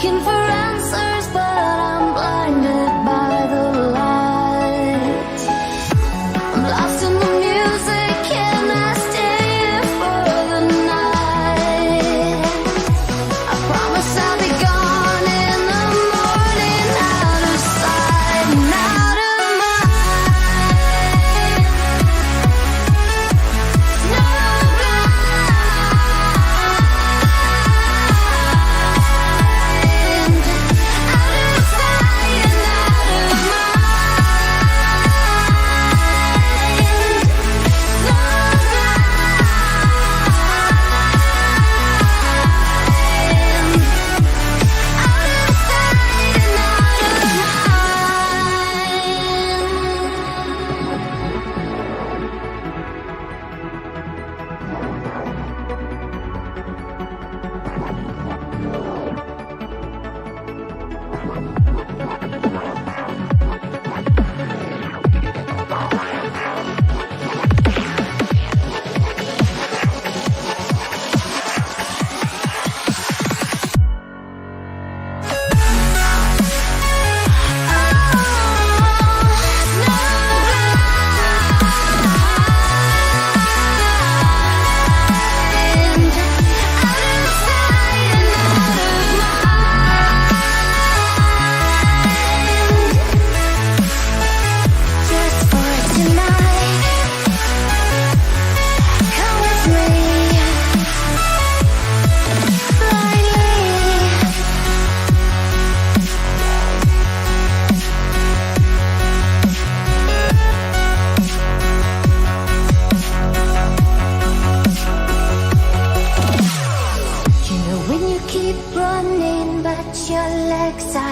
looking for answers, but I'm blinded by the light. I'm lost in the music, can I stay here for the night? I promise I'll be gone in the morning, out of sight and out of mind. No blind.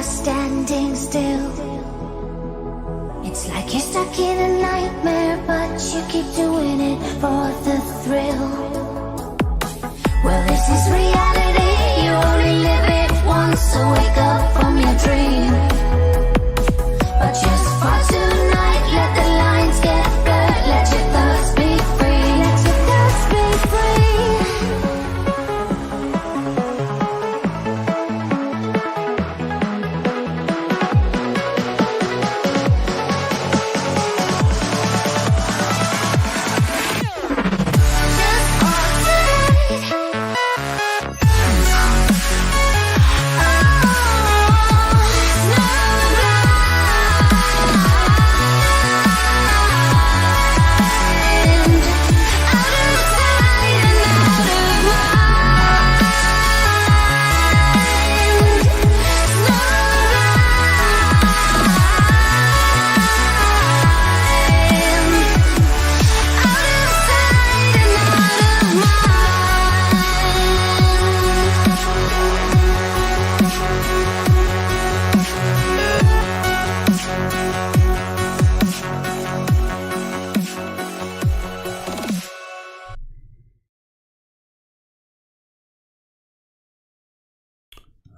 Standing still. It's like you're stuck in a nightmare, but you keep doing it for the thrill. Well, this is reality, you only live it once, so wake up from your dream. But just for tonight, let the lines get blurred, let your thoughts be free, let your thoughts be free.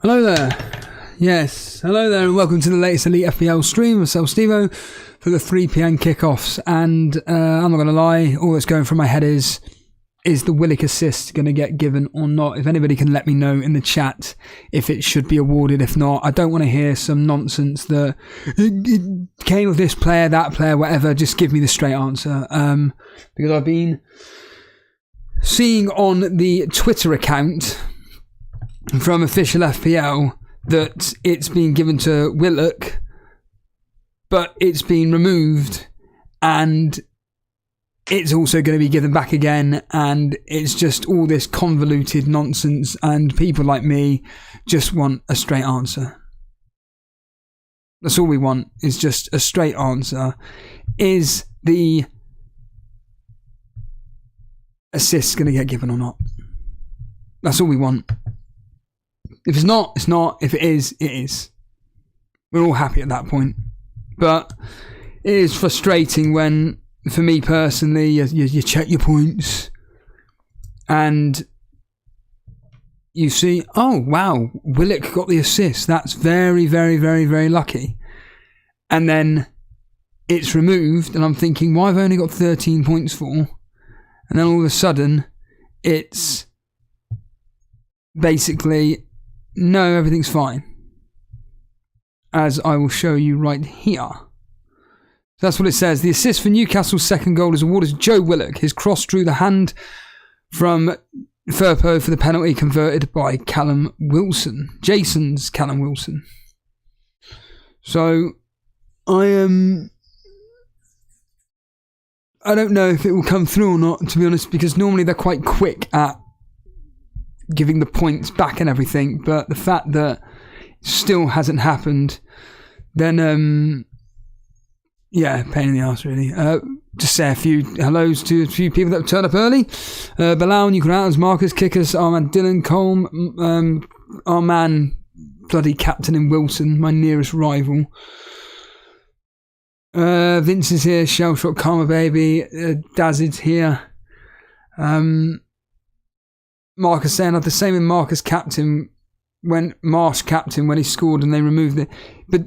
Hello there. Yes, hello there and welcome to the latest Elite FPL stream. Myself, Stevo, for the 3pm kickoffs. And I'm not going to lie, all that's going through my head is the Willock assist going to get given or not? If anybody can let me know in the chat if it should be awarded. If not, I don't want to hear some nonsense that it came with this player, that player, whatever. Just give me the straight answer. Because I've been seeing on the Twitter account from official FPL that it's been given to Willock, but it's been removed and it's also going to be given back again, and it's just all this convoluted nonsense, and people like me just want a straight answer. That's all we want, is just a straight answer. Is the assist going to get given or not? That's all we want. If it's not, it's not. If it is, it is. We're all happy at that point. But it is frustrating when, for me personally, you check your points and you see, oh wow, Willock got the assist. That's very, very, very, very lucky. And then it's removed and I'm thinking, why have I only got 13 points for? And then all of a sudden, it's basically no, everything's fine. As I will show you right here. That's what it says. The assist for Newcastle's second goal is awarded to Joe Willock. His cross drew the hand from Firpo for the penalty converted by Callum Wilson. Jason's Callum Wilson. So, I don't know if it will come through or not, to be honest, because normally they're quite quick at giving the points back and everything, but the fact that it still hasn't happened, then, yeah, pain in the arse, really. Just say a few hellos to a few people that have turned up early. Bilal, Newcrowns, Marcus, Kickers, our man Dylan, Colm, our man bloody Captain in Wilson, my nearest rival. Vince is here, Shellshot, Karma Baby, Dazid's here. Marcus saying, the same in Marcus captain when Marsh captain when he scored and they removed it. But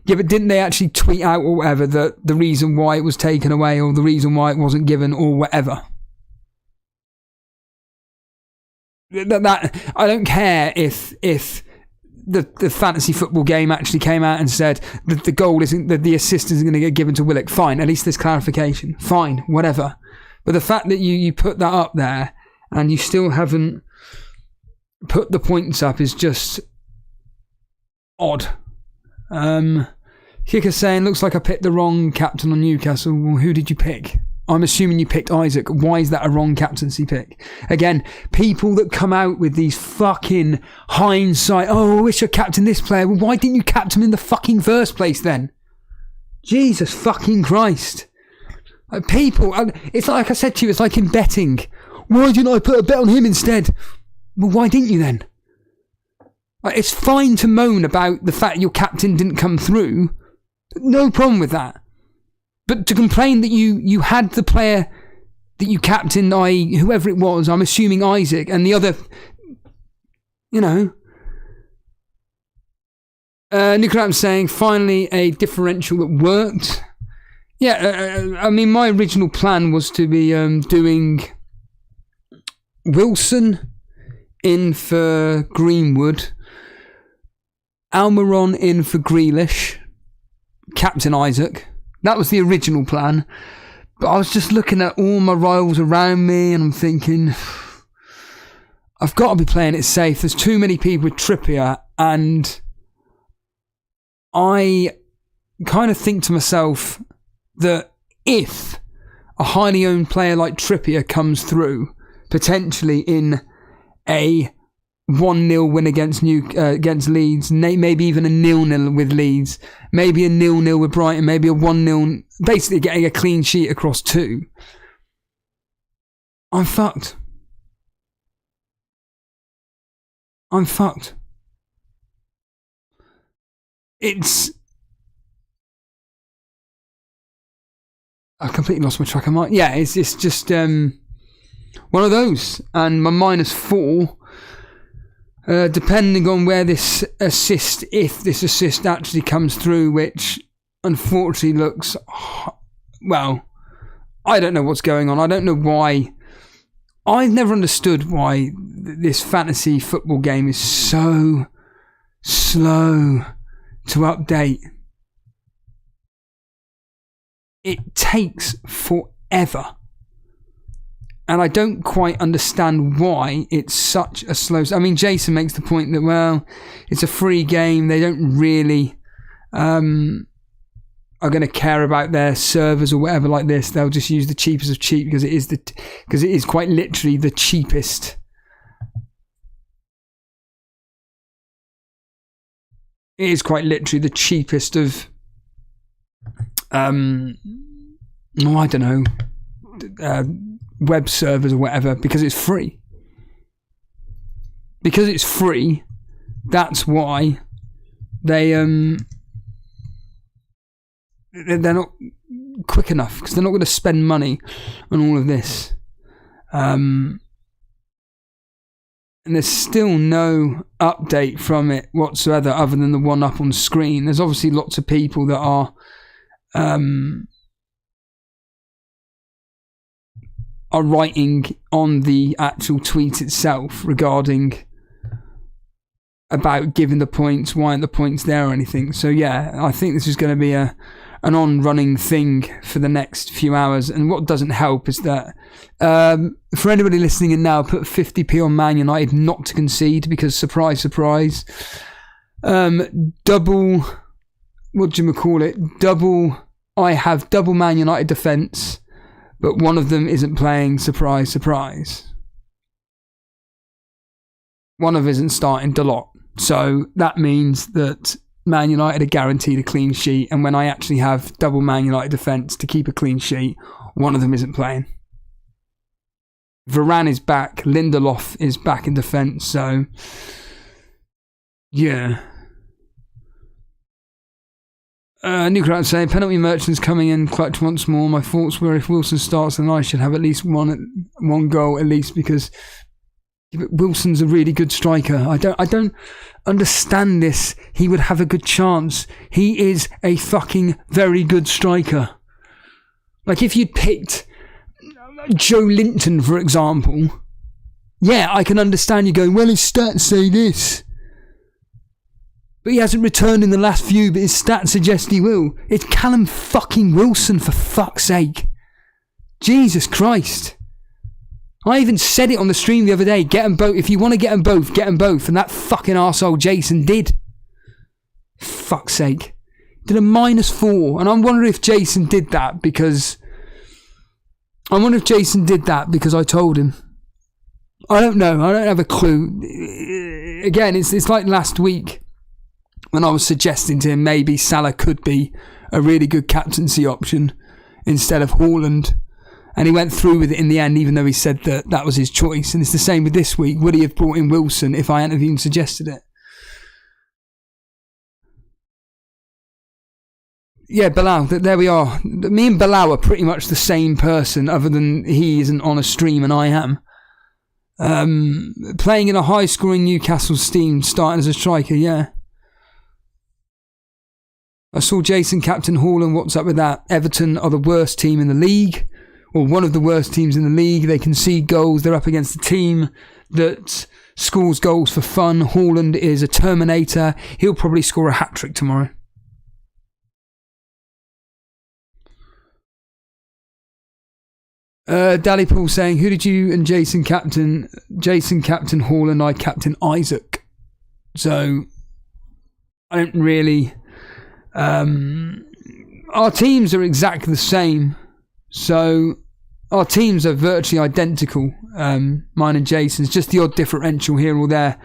didn't they actually tweet out or whatever the reason why it was taken away or the reason why it wasn't given or whatever? That I don't care if the fantasy football game actually came out and said that the goal isn't, that the assist isn't going to get given to Willock. Fine, at least there's clarification. Fine, whatever. But the fact that you put that up there and you still haven't put the points up is just odd. Kicker saying, looks like I picked the wrong captain on Newcastle. Well, who did you pick? I'm assuming you picked Isaac. Why is that a wrong captaincy pick? Again, people that come out with these fucking hindsight, oh, I wish I captained this player. Well, why didn't you captain him in the fucking first place then? Jesus fucking Christ. People, it's like I said to you, it's like in betting. Why didn't I put a bet on him instead? Well, why didn't you then? It's fine to moan about the fact your captain didn't come through. No problem with that. But to complain that you had the player that you captained, i.e. whoever it was, I'm assuming Isaac, and the other, Nicolas saying, finally a differential that worked. Yeah, I mean, my original plan was to be doing Wilson in for Greenwood, Almiron in for Grealish, Captain Isaac. That was the original plan. But I was just looking at all my rivals around me and I'm thinking, I've got to be playing it safe. There's too many people with Trippier, and I kind of think to myself that if a highly owned player like Trippier comes through, potentially in a 1-0 win against Leeds, maybe even a 0-0 with Leeds, maybe a 0-0 with Brighton, maybe a 1-0, basically getting a clean sheet across two, I'm fucked. I completely lost my track of mind. Yeah, it's just one of those. And my -4, depending on where this assist, if this assist actually comes through, which unfortunately looks, well, I don't know what's going on. I don't know why. I've never understood why this fantasy football game is so slow to update. It takes forever. And I don't quite understand why it's such a slow... I mean, Jason makes the point that, well, it's a free game. They don't really are going to care about their servers or whatever like this. They'll just use the cheapest of cheap because it is quite literally the cheapest. It is quite literally the cheapest of... I don't know... web servers or whatever, because it's free. Because it's free, that's why they're not quick enough, because they're not going to spend money on all of this. And there's still no update from it whatsoever other than the one up on screen. There's obviously lots of people that are writing on the actual tweet itself regarding about giving the points, why aren't the points there or anything. So yeah, I think this is going to be an on-running thing for the next few hours. And what doesn't help is that for anybody listening in now, put 50p on Man United not to concede, because surprise, surprise, double, what do you call it? I have double Man United defence, but one of them isn't playing. Surprise, surprise. One of them isn't starting, Dalot. So that means that Man United are guaranteed a clean sheet, and when I actually have double Man United defence to keep a clean sheet, one of them isn't playing. Varane is back, Lindelof is back in defence, so yeah. New crowd saying penalty merchants coming in clutch once more. My thoughts were if Wilson starts, then I should have at least one goal at least, because Wilson's a really good striker. I don't understand this. He would have a good chance. He is a fucking very good striker. Like if you'd picked Joe Linton, for example, yeah, I can understand you going, well, his stats say this. But he hasn't returned in the last few, but his stats suggest he will. It's Callum fucking Wilson, for fuck's sake. Jesus Christ. I even said it on the stream the other day. Get them both. If you want to get them both, get them both. And that fucking arsehole Jason did. Fuck's sake. Did a -4. And I'm wondering if Jason did that because... I told him. I don't know. I don't have a clue. Again, it's like last week when I was suggesting to him maybe Salah could be a really good captaincy option instead of Haaland. And he went through with it in the end, even though he said that was his choice. And it's the same with this week. Would he have brought in Wilson if I hadn't even suggested it? Yeah, Bilal, there we are. Me and Bilal are pretty much the same person, other than he isn't on a stream and I am. Playing in a high-scoring Newcastle team, starting as a striker, yeah. I saw Jason captain Haaland. What's up with that? Everton are the worst team in the league. Or one of the worst teams in the league. They concede goals. They're up against a team that scores goals for fun. Haaland is a Terminator. He'll probably score a hat-trick tomorrow. Dally Paul saying, who did you and Jason captain? Jason captain Haaland, I captain Isaac. So, I don't really... our teams are exactly the same. So... Our teams are virtually identical, mine and Jason's, just the odd differential here or there.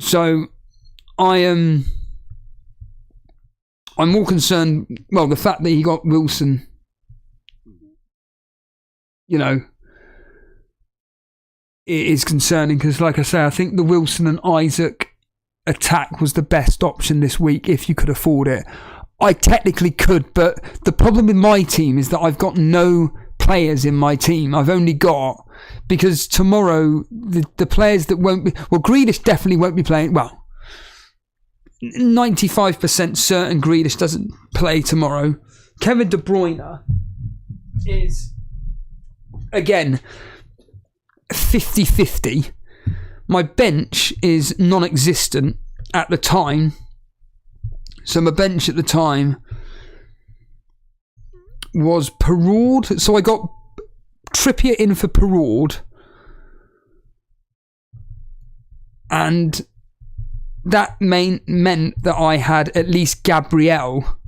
So I'm more concerned, well, the fact that he got Wilson, you know, it is concerning because, like I say, I think the Wilson and Isaac attack was the best option this week if you could afford it. I technically could, but the problem with my team is that I've got no players in my team. I've only got, because tomorrow, the players that won't be... Well, Grealish definitely won't be playing. Well, 95% certain Grealish doesn't play tomorrow. Kevin De Bruyne is, again, 50-50. My bench is non-existent at the time. So my bench at the time was Perraud. So I got Trippier in for Perraud. And that meant that I had at least Gabriel.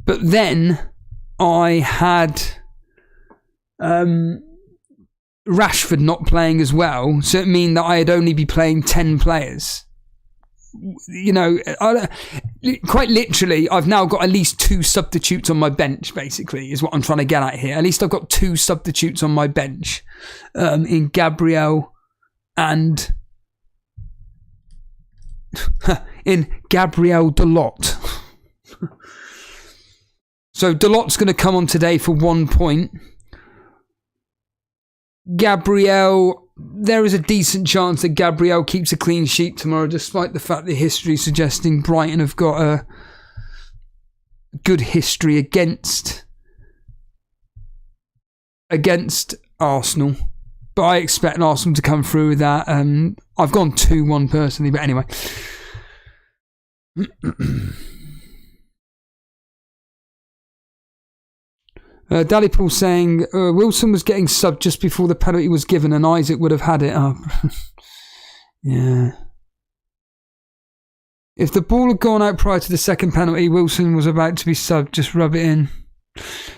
But then I had Rashford not playing as well. So it meant that I'd only be playing 10 players. You know, quite literally, I've now got at least 2 substitutes on my bench, basically, is what I'm trying to get at here. At least I've got 2 substitutes on my bench in Gabriel and in Gabriel Dalot. So Dalot's going to come on today for 1 point. Gabriel, there is a decent chance that Gabriel keeps a clean sheet tomorrow, despite the fact that history is suggesting Brighton have got a good history against Arsenal. But I expect Arsenal to come through with that. I've gone 2-1 personally, but anyway. Dallypool saying Wilson was getting subbed just before the penalty was given and Isaac would have had it. Oh. Yeah. If the ball had gone out prior to the second penalty, Wilson was about to be subbed. Just rub it in.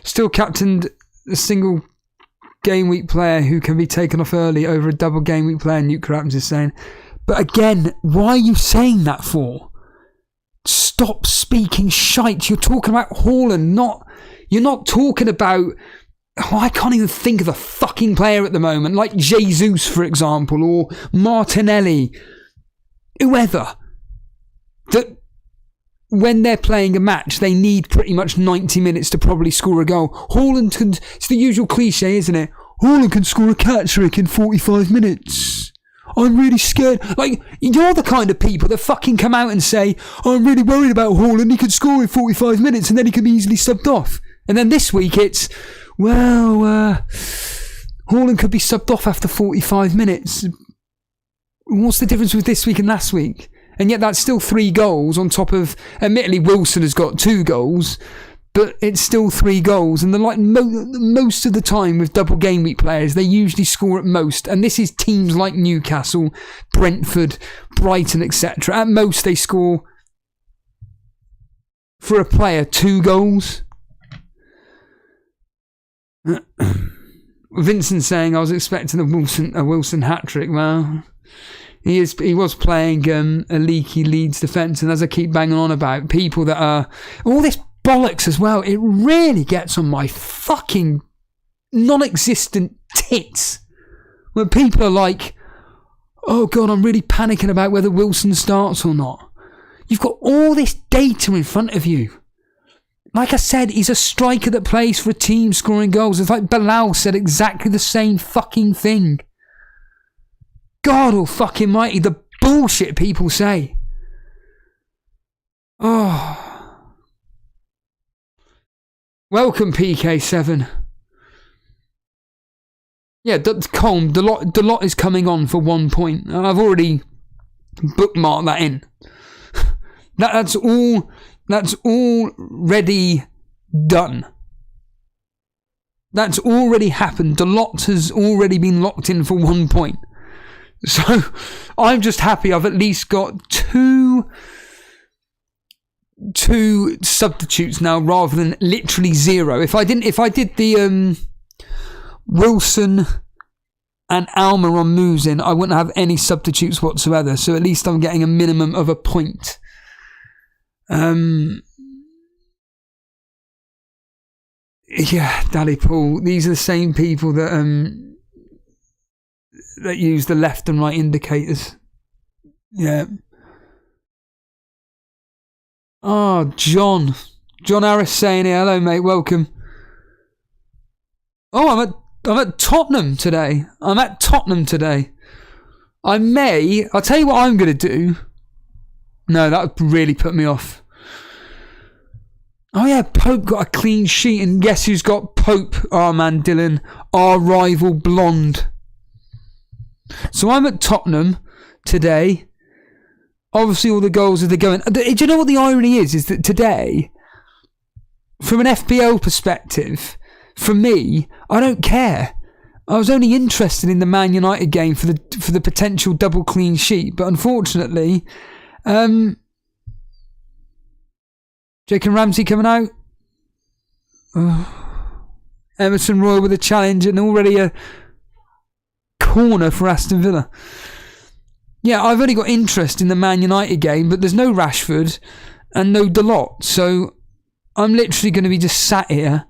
Still captained a single game week player who can be taken off early over a double game week player, Newt Adams is saying. But again, why are you saying that for? Stop speaking shite. You're talking about Haaland, you're not talking about... Oh, I can't even think of a fucking player at the moment, like Jesus, for example, or Martinelli, whoever, that when they're playing a match, they need pretty much 90 minutes to probably score a goal. Haaland can... It's the usual cliche, isn't it? Haaland can score a hat-trick in 45 minutes. I'm really scared. Like, you're the kind of people that fucking come out and say, I'm really worried about Haaland, he could score in 45 minutes and then he can be easily subbed off. And then this week it's, Haaland could be subbed off after 45 minutes. What's the difference with this week and last week? And yet that's still 3 goals on top of, admittedly Wilson has got 2 goals, but it's still 3 goals. And most of the time with double game week players, they usually score at most. And this is teams like Newcastle, Brentford, Brighton, etc. At most they score, for a player, 2 goals. Vincent saying I was expecting a Wilson hat-trick. Well, he was playing a leaky Leeds defence, and as I keep banging on about, people that are all this bollocks as well, it really gets on my fucking non-existent tits when people are like, oh god, I'm really panicking about whether Wilson starts or not. You've got all this data in front of you. Like I said, he's a striker that plays for a team scoring goals. It's like Bilal said exactly the same fucking thing. God all fucking mighty, the bullshit people say. Oh. Welcome, PK7. Yeah, Colm, Delot is coming on for 1 point. I've already bookmarked that in. That's already done. That's already happened. Delot has already been locked in for 1 point. So I'm just happy I've at least got two substitutes now rather than literally 0. If I did the Wilson and Alma on Musin, I wouldn't have any substitutes whatsoever. So at least I'm getting a minimum of a point. Yeah, Dally Paul. These are the same people that use the left and right indicators. Yeah. Oh, John Harris saying here, hello mate, welcome. Oh, I'm at Tottenham today. I'll tell you what I'm going to do. No, that really put me off. Oh yeah, Pope got a clean sheet, and guess who's got Pope? Our man Dylan, our rival blonde. So I'm at Tottenham today. Obviously all the goals are going. Do you know what the irony is that today, from an FPL perspective, for me, I don't care. I was only interested in the Man United game for the potential double clean sheet, but unfortunately, Jake and Ramsey coming out. Oh. Emerson Royal with a challenge and already a corner for Aston Villa. Yeah, I've only got interest in the Man United game, but there's no Rashford and no Delot. So I'm literally going to be just sat here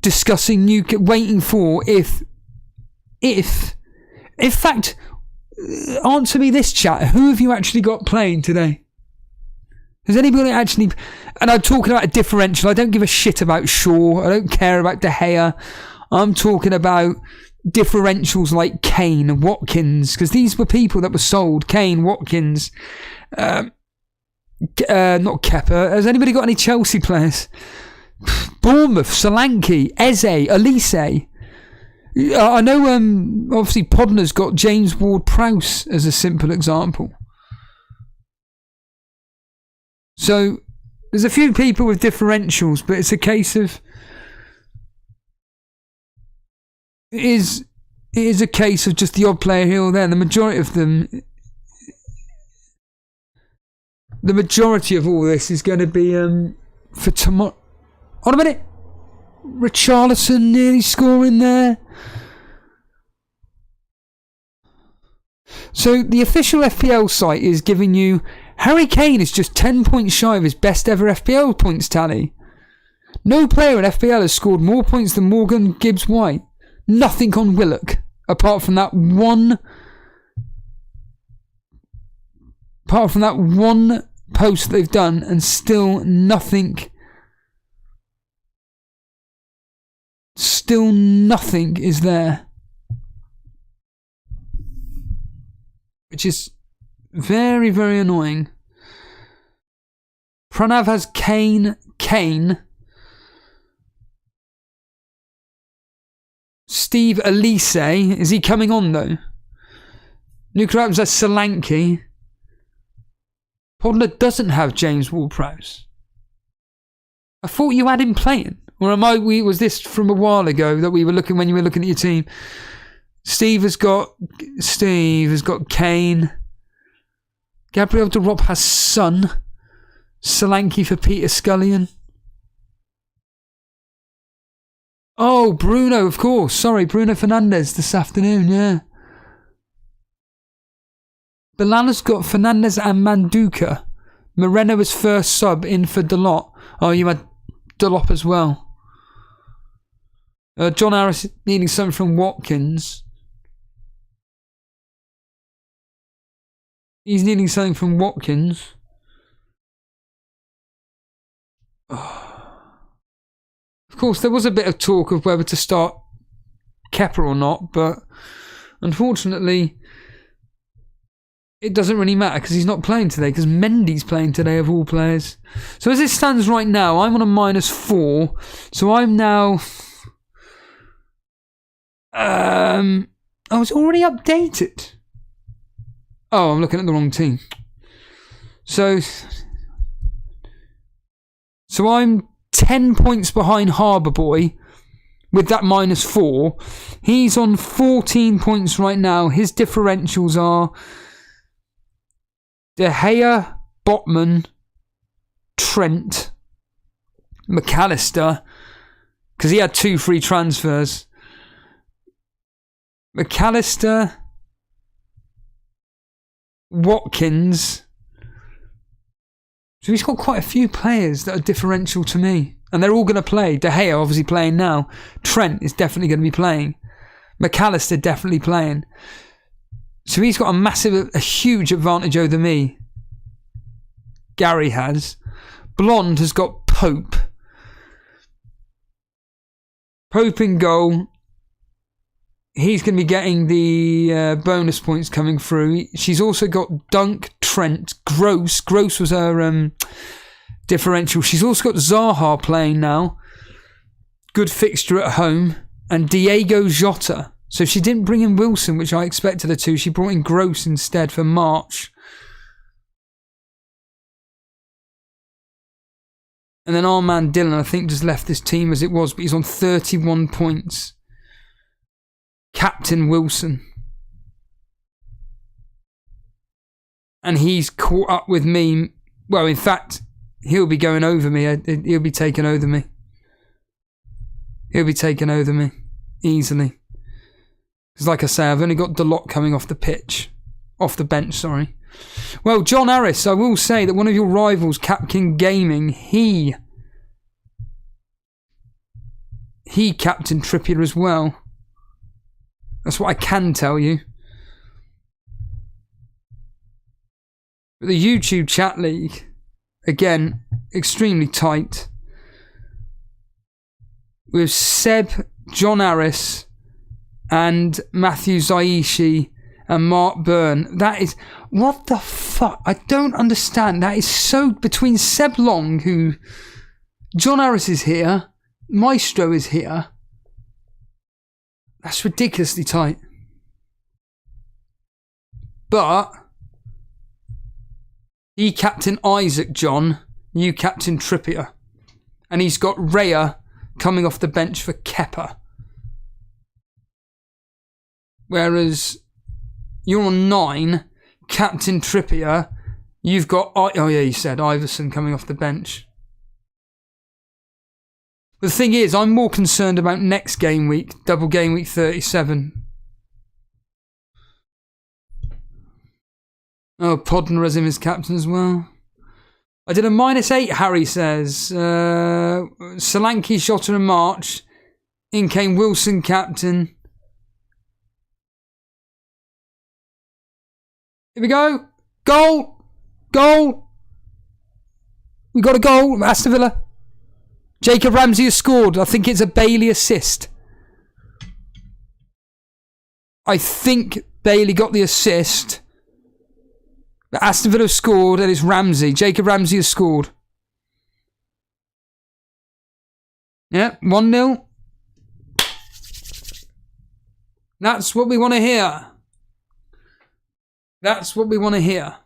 discussing waiting for if in fact, answer me this, chat. Who have you actually got playing today? Has anybody actually... And I'm talking about a differential. I don't give a shit about Shaw. I don't care about De Gea. I'm talking about differentials like Kane and Watkins, because these were people that were sold. Kane, Watkins, not Kepa. Has anybody got any Chelsea players? Bournemouth, Solanke, Eze, Elise. I know, obviously Podner's got James Ward-Prowse as a simple example. So there's a few people with differentials, but it's a case of it is a case of just the odd player here or there. The majority of all this is going to be for tomorrow. Hold a minute. Richarlison nearly scoring there. So the official FPL site is giving you Harry Kane is just 10 points shy of his best ever FPL points tally. No player in FPL has scored more points than Morgan Gibbs-White. Nothing on Willock, apart from that one post they've done, and still nothing. Still nothing is there. Which is very, very annoying. Pranav has Kane. Steve Elise. Is he coming on though? Nukrabs has Solanke. Podler doesn't have James Ward-Prowse. I thought you had him playing. Or was this from a while ago that we were looking when you were looking at your team? Steve has got Kane. Gabriel de Ropp has Son. Solanke for Peter Scullion. Oh, Bruno, of course. Sorry, Bruno Fernandes this afternoon, yeah. Bilala's got Fernandes and Manduka. Moreno was first sub in for Delop. Oh, you had Delop as well. John Harris needing something from Watkins. He's needing something from Watkins. Oh. Of course, there was a bit of talk of whether to start Kepa or not, but unfortunately, it doesn't really matter because he's not playing today, because Mendy's playing today of all players. So as it stands right now, I'm on a -4. So I'm now... it's already updated. Oh, I'm looking at the wrong team. So I'm 10 points behind Harbour Boy with that -4. He's on 14 points right now. His differentials are De Gea, Botman, Trent, McAllister, because he had 2 free transfers. McAllister, Watkins. So he's got quite a few players that are differential to me. And they're all going to play. De Gea obviously playing now. Trent is definitely going to be playing. McAllister definitely playing. So he's got a huge advantage over me. Gary has. Blonde has got Pope. Pope in goal. He's going to be getting the bonus points coming through. She's also got Dunk, Trent, Gross. Gross was her differential. She's also got Zaha playing now. Good fixture at home. And Diego Jota. So she didn't bring in Wilson, which I expected her to. She brought in Gross instead for March. And then our man Dylan, I think, just left this team as it was, but he's on 31 points. Captain Wilson. And he's caught up with me. Well, in fact, he'll be going over me. He'll be taking over me. He'll be taking over me easily. Because like I say, I've only got Delot coming off the pitch. Off the bench, sorry. Well, John Harris, I will say that one of your rivals, Capkin Gaming, he captained Trippier as well. That's what I can tell you. But the YouTube chat league, again, extremely tight. With Seb, John Harris, and Matthew Zaishi and Mark Byrne. That is... What the fuck? I don't understand. That is so... Between Seb Long, who... John Harris is here. Maestro is here. That's ridiculously tight. But he captain Isaac, John. You captain Trippier. And he's got Raya coming off the bench for Kepa. Whereas you're on 9, captain Trippier. You've got, oh yeah, you said Iverson coming off the bench. But the thing is, I'm more concerned about next game week, double game week 37. Oh, Podner has him as captain as well. I did a -8, Harry says. Solanke, Shota and March. In came Wilson, captain. Here we go. Goal! Goal! We got a goal. Aston Villa. Jacob Ramsey has scored. I think it's a Bailey assist. I think Bailey got the assist. But Aston Villa have scored and it's Ramsey. Jacob Ramsey has scored. Yeah, 1-0. That's what we want to hear. That's what we want to hear.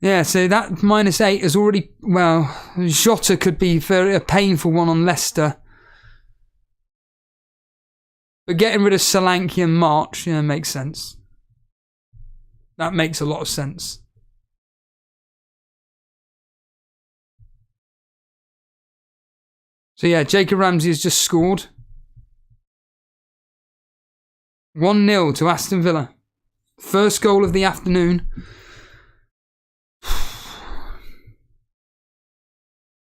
Yeah, so that -8 is already, well, Jota could be a painful one on Leicester. But getting rid of Solanke and March, yeah, makes sense. That makes a lot of sense. So yeah, Jacob Ramsey has just scored. 1-0 to Aston Villa. First goal of the afternoon.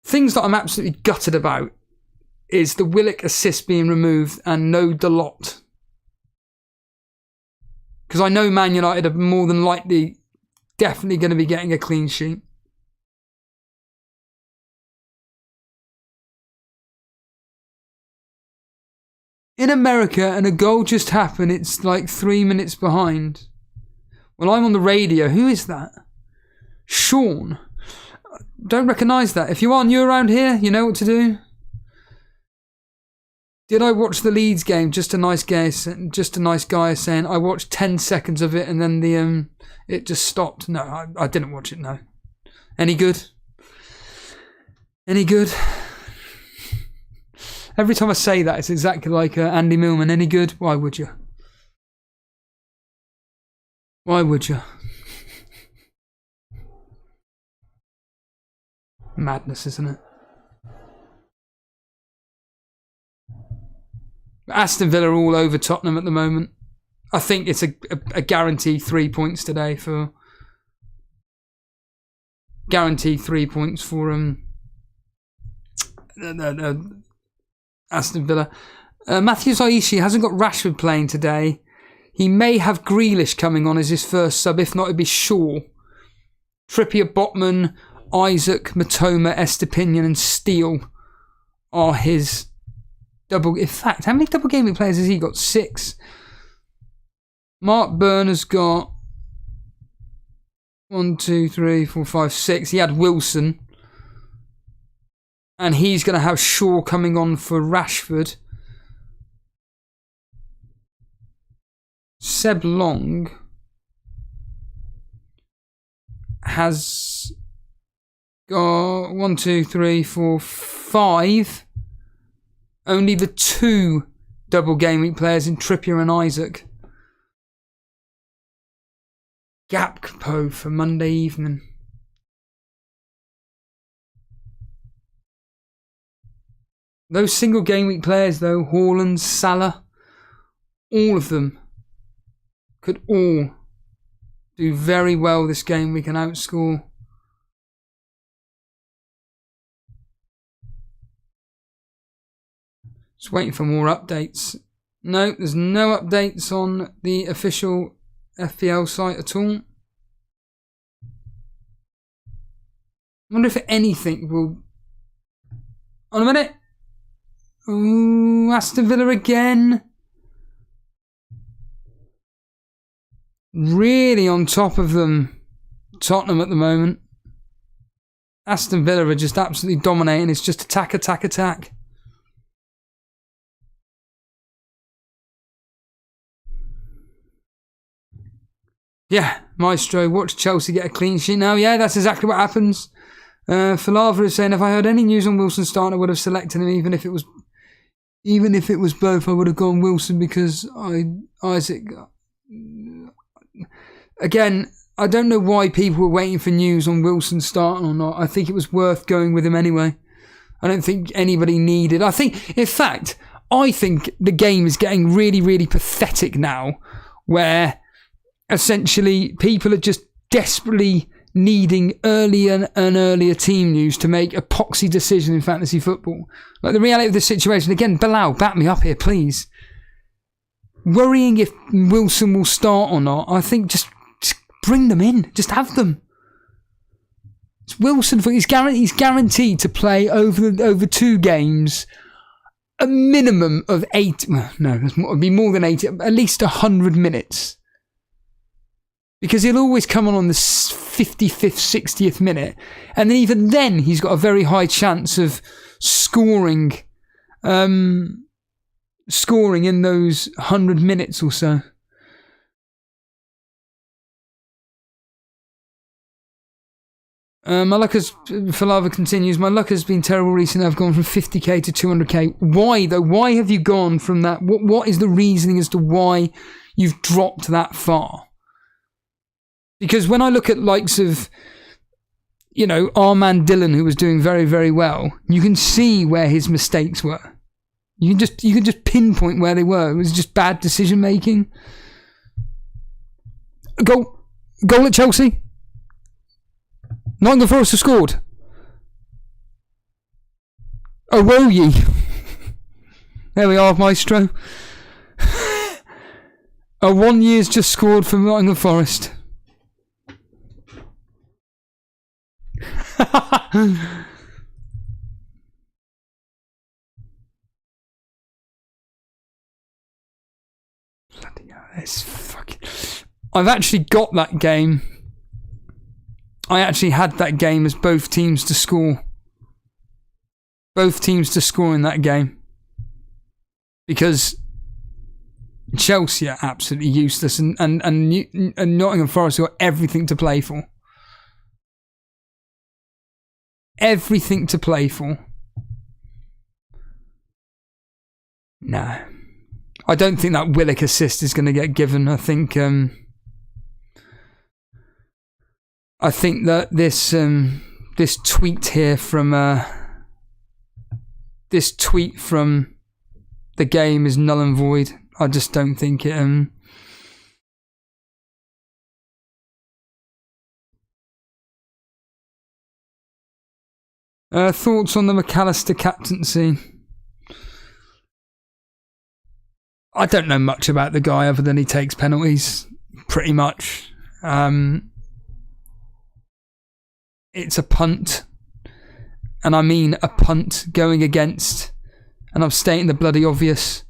Things that I'm absolutely gutted about is the Willock assist being removed and no Dalot. Because I know Man United are more than likely definitely going to be getting a clean sheet. In America, and a goal just happened, it's like 3 minutes behind. Well, I'm on the radio. Who is that? Sean. Don't recognise that. If you are new around here, you know what to do. Did I watch the Leeds game? Just a nice guy saying I watched 10 seconds of it and then it just stopped. No, I didn't watch it. No. Any good? Any good? Every time I say that, it's exactly like Andy Millman. Any good? Why would you? Why would you? Madness, isn't it? Aston Villa are all over Tottenham at the moment. I think it's a guaranteed 3 points today for... Guaranteed 3 points for Aston Villa. Matthew Aishi hasn't got Rashford playing today. He may have Grealish coming on as his first sub. If not, it'd be Shaw. Trippier, Botman, Isaac, Matoma, Estepinian and Steele are his double. In fact, how many double gaming players has he got? 6. Mark Byrne has got 1, 2, 3, 4, 5, 6. He had Wilson. And he's going to have Shaw coming on for Rashford. Seb Long has got 1, 2, 3, 4, 5. Only the 2 double game week players in Trippier and Isaac. Gakpo for Monday evening. Those single game week players though, Haaland, Salah, all of them could all do very well this game week and outscore. Just waiting for more updates. No, there's no updates on the official FPL site at all. I wonder if anything will... On a minute. Ooh, Aston Villa again. Really on top of them. Tottenham at the moment. Aston Villa are just absolutely dominating. It's just attack, attack, attack. Yeah, Maestro, watch Chelsea get a clean sheet now. Yeah, that's exactly what happens. Falava is saying, if I heard any news on Wilson starting, I would have selected him, even if it was both. I would have gone Wilson because Isaac. Again, I don't know why people were waiting for news on Wilson starting or not. I think it was worth going with him anyway. I don't think anybody needed. I think the game is getting really, really pathetic now, where essentially people are just desperately needing earlier and earlier team news to make epoxy decision in fantasy football. Like, the reality of the situation, again, Bilal, back me up here, please. Worrying if Wilson will start or not, I think just bring them in. Just have them. It's Wilson, he's guaranteed to play over 2 games a minimum of 8. No, it would be more than 80, at least 100 minutes. Because he'll always come on the 55th, 60th minute. And then even then, he's got a very high chance of scoring in those 100 minutes or so. My luck has, Falava continues, my luck has been terrible recently. I've gone from 50k to 200k. Why though? Why have you gone from that? What is the reasoning as to why you've dropped that far? Because when I look at likes of, our man Dylan, who was doing very, very well, you can see where his mistakes were. You can just pinpoint where they were. It was just bad decision making. Goal at Chelsea. Nottingham Forest have scored. Oh, woe ye. There we are, Maestro. 1 year's just scored for Nottingham Forest. Bloody hell, it's fucking... I've actually got that game. I actually had that game as both teams to score. Both teams to score in that game. Because Chelsea are absolutely useless and Nottingham Forest got everything to play for. Everything to play for. No. I don't think that Willock assist is going to get given. I think that this tweet here from the game is null and void. I just don't think it. Thoughts on the McAllister captaincy? I don't know much about the guy other than he takes penalties, pretty much. It's a punt, and I mean a punt going against, and I'm stating the bloody obvious,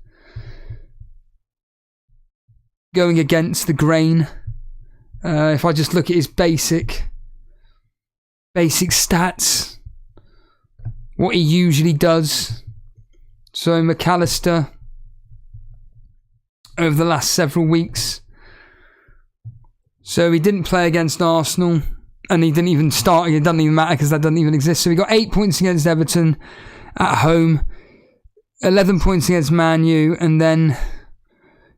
going against the grain. If I just look at his basic stats, what he usually does. So McAllister, over the last several weeks, so he didn't play against Arsenal, and he didn't even start. It doesn't even matter because that doesn't even exist. So he got 8 points against Everton at home, 11 points against Man U, and then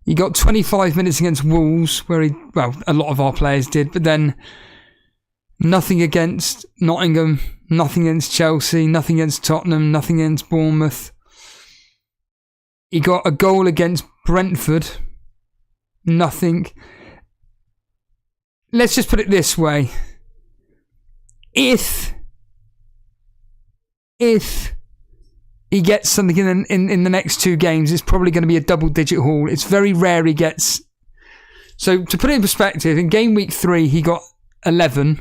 he got 25 minutes against Wolves, where a lot of our players did, but then nothing against Nottingham, nothing against Chelsea, nothing against Tottenham, nothing against Bournemouth. He got a goal against Brentford, nothing. Let's just put it this way. If he gets something in the next 2 games, it's probably going to be a double-digit haul. It's very rare he gets... So, to put it in perspective, in game week 3, he got 11.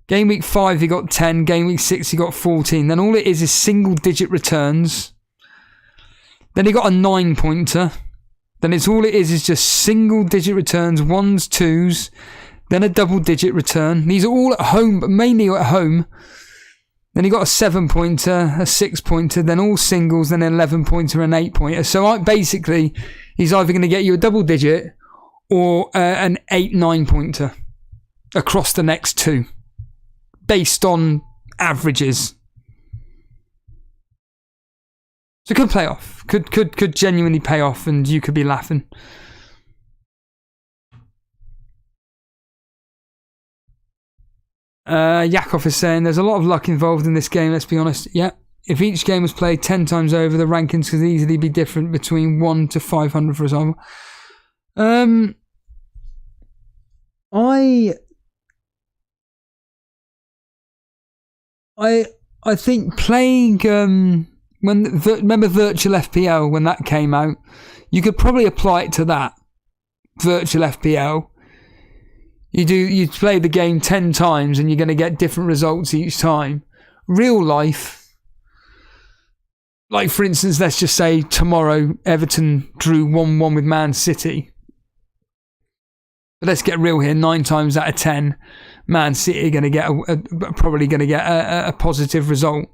Game week 5, he got 10. Game week 6, he got 14. Then all it is single-digit returns. Then he got a 9-pointer. Then all it is just single-digit returns, 1s, 2s. Then a double-digit return. These are all at home, but mainly at home. Then he got a 7-pointer, a 6-pointer, then all singles, then an 11-pointer, an 8-pointer. So basically, he's either going to get you a double-digit, or an 8-9 pointer across the next two, based on averages. So it could pay off. Could genuinely pay off, and you could be laughing. Yakov is saying there's a lot of luck involved in this game, let's be honest. Yeah. If each game was played 10 times over, the rankings could easily be different between 1 to 500, for example. I think playing remember Virtual FPL when that came out, you could probably apply it to that. Virtual FPL. You play the game 10 times and you're going to get different results each time. Real life, like for instance, let's just say tomorrow Everton drew 1-1 with Man City. But let's get real here. 9 times out of 10, Man City are going to get probably going to get a positive result.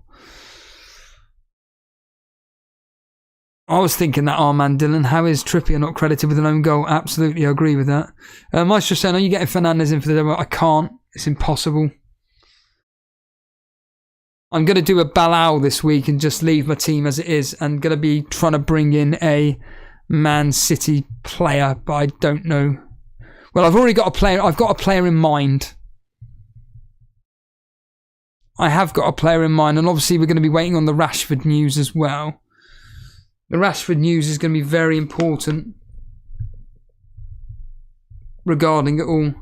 I was thinking that, man, Dylan, how is Trippier not credited with an own goal? Absolutely, I agree with that. Mike's just saying, are you getting Fernandes in for the demo? I can't. It's impossible. I'm going to do a Balao this week and just leave my team as it is. And going to be trying to bring in a Man City player, but I don't know. Well, I've already got a player. I've got a player in mind. I have got a player in mind, and obviously we're going to be waiting on the Rashford news as well. The Rashford news is going to be very important regarding it all.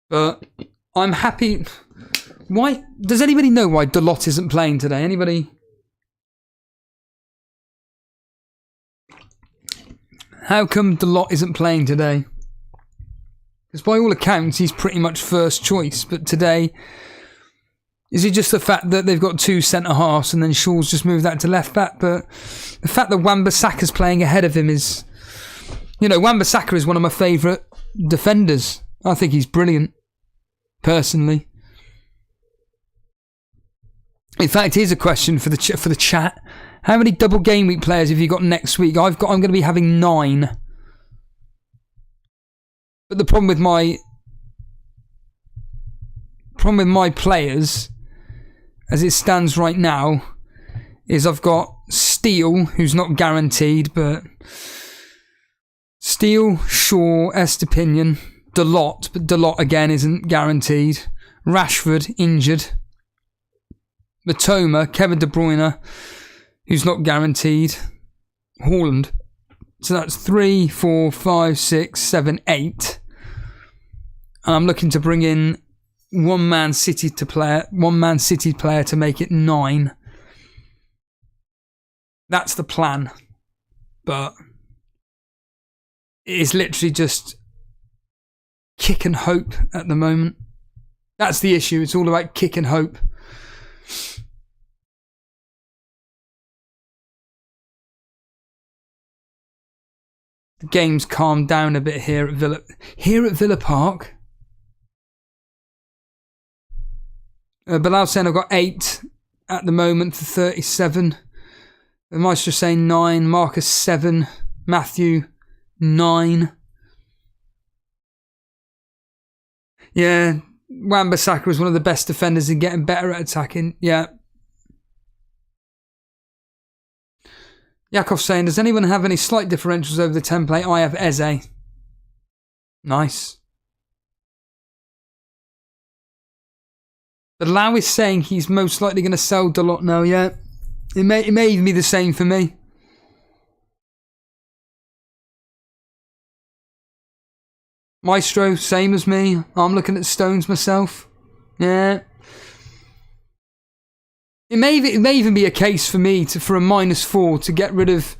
But I'm happy. Why? Does anybody know why Dalot isn't playing today? Anybody? How come Dalot isn't playing today? Because by all accounts, he's pretty much first choice. But today, is it just the fact that they've got 2 centre-halves and then Shaw's just moved that to left-back? But the fact that Wan-Bissaka's playing ahead of him is... You know, Wan-Bissaka is one of my favourite defenders. I think he's brilliant, personally. In fact, here's a question for the chat. How many double game week players have you got next week? I'm going to be having 9. But the problem with my players, as it stands right now, is I've got Steele, who's not guaranteed, but Steele, Shaw, Estepinian, Dalot, but Dalot again isn't guaranteed. Rashford, injured. Matoma, Kevin De Bruyne, who's not guaranteed. Haaland. So that's 3, 4, 5, 6, 7, 8. And I'm looking to bring in one Man City player to make it 9. That's the plan. But it is literally just kick and hope at the moment. That's the issue. It's all about kick and hope. The game's calmed down a bit here at Villa Park. Bilal saying I've got 8 at the moment for 37. The Maestro saying 9. Marcus 7. Matthew 9. Yeah, Wan-Bissaka is one of the best defenders and getting better at attacking. Yeah. Yakov saying, does anyone have any slight differentials over the template? I have Eze. Nice. But Lau is saying he's most likely going to sell Dalot now, yeah. It may even be the same for me. Maestro, same as me. I'm looking at Stones myself. Yeah. It may even be a case for me for a -4 to get rid of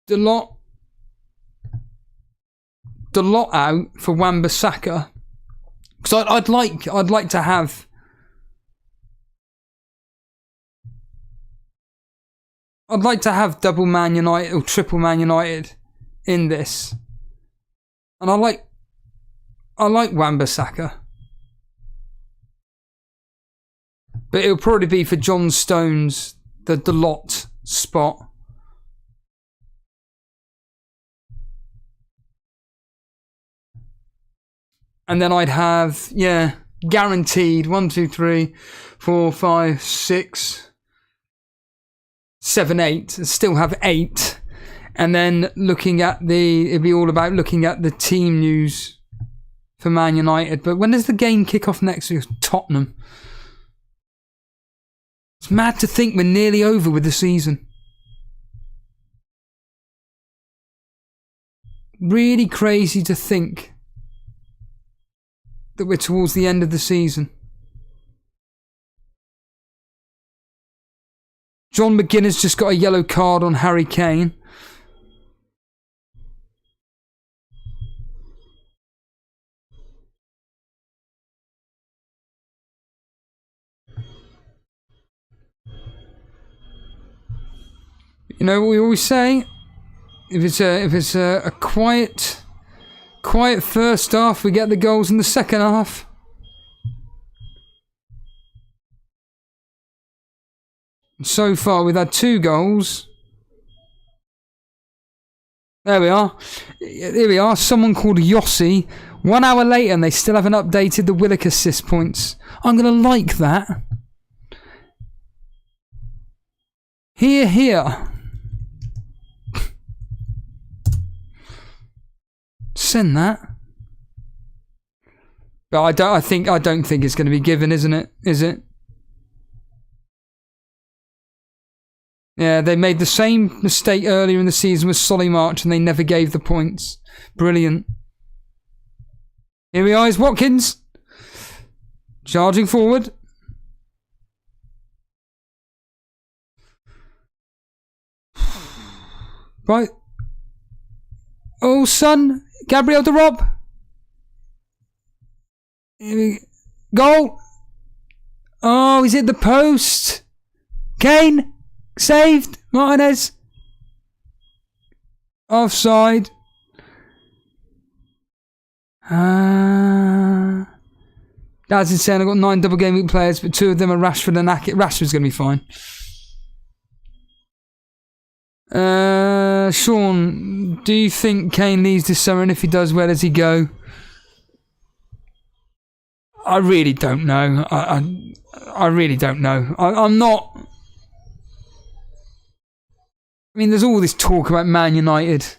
Dalot out for Wan-Bissaka, because I'd like to have double Man United or triple Man United in this, and I like Wan-Bissaka, but it'll probably be for John Stones the lot spot. And then I'd have, guaranteed 1, 2, 3, 4, 5, 6, 7, 8. I'd still have 8. And then it'd be all about looking at the team news for Man United. But when does the game kick off next week? Tottenham. It's mad to think we're nearly over with the season. Really crazy to think that we're towards the end of the season. John McGuinness just got a yellow card on Harry Kane. You know what we always say? If it's a quiet first half, we get the goals in the second half. So far, we've had 2 goals. There we are. Here we are. Someone called Yossi. 1 hour later, and they still haven't updated the Willock assist points. I'm going to like that. Here. Send that. But I don't think it's going to be given, isn't it? Is it? Yeah, they made the same mistake earlier in the season with Solly March and they never gave the points. Brilliant. Here we are, is Watkins. Charging forward. Right. Oh, son. Gabriel de Rob. Goal. Oh, he's hit the post. Kane. Saved. Martinez. Offside. That's insane. I've got 9 double game week players, but 2 of them are Rashford and Hackett. Rashford's going to be fine. Sean, do you think Kane leaves this summer, and if he does, where does he go? I really don't know. I really don't know. I'm not... I mean, there's all this talk about Man United.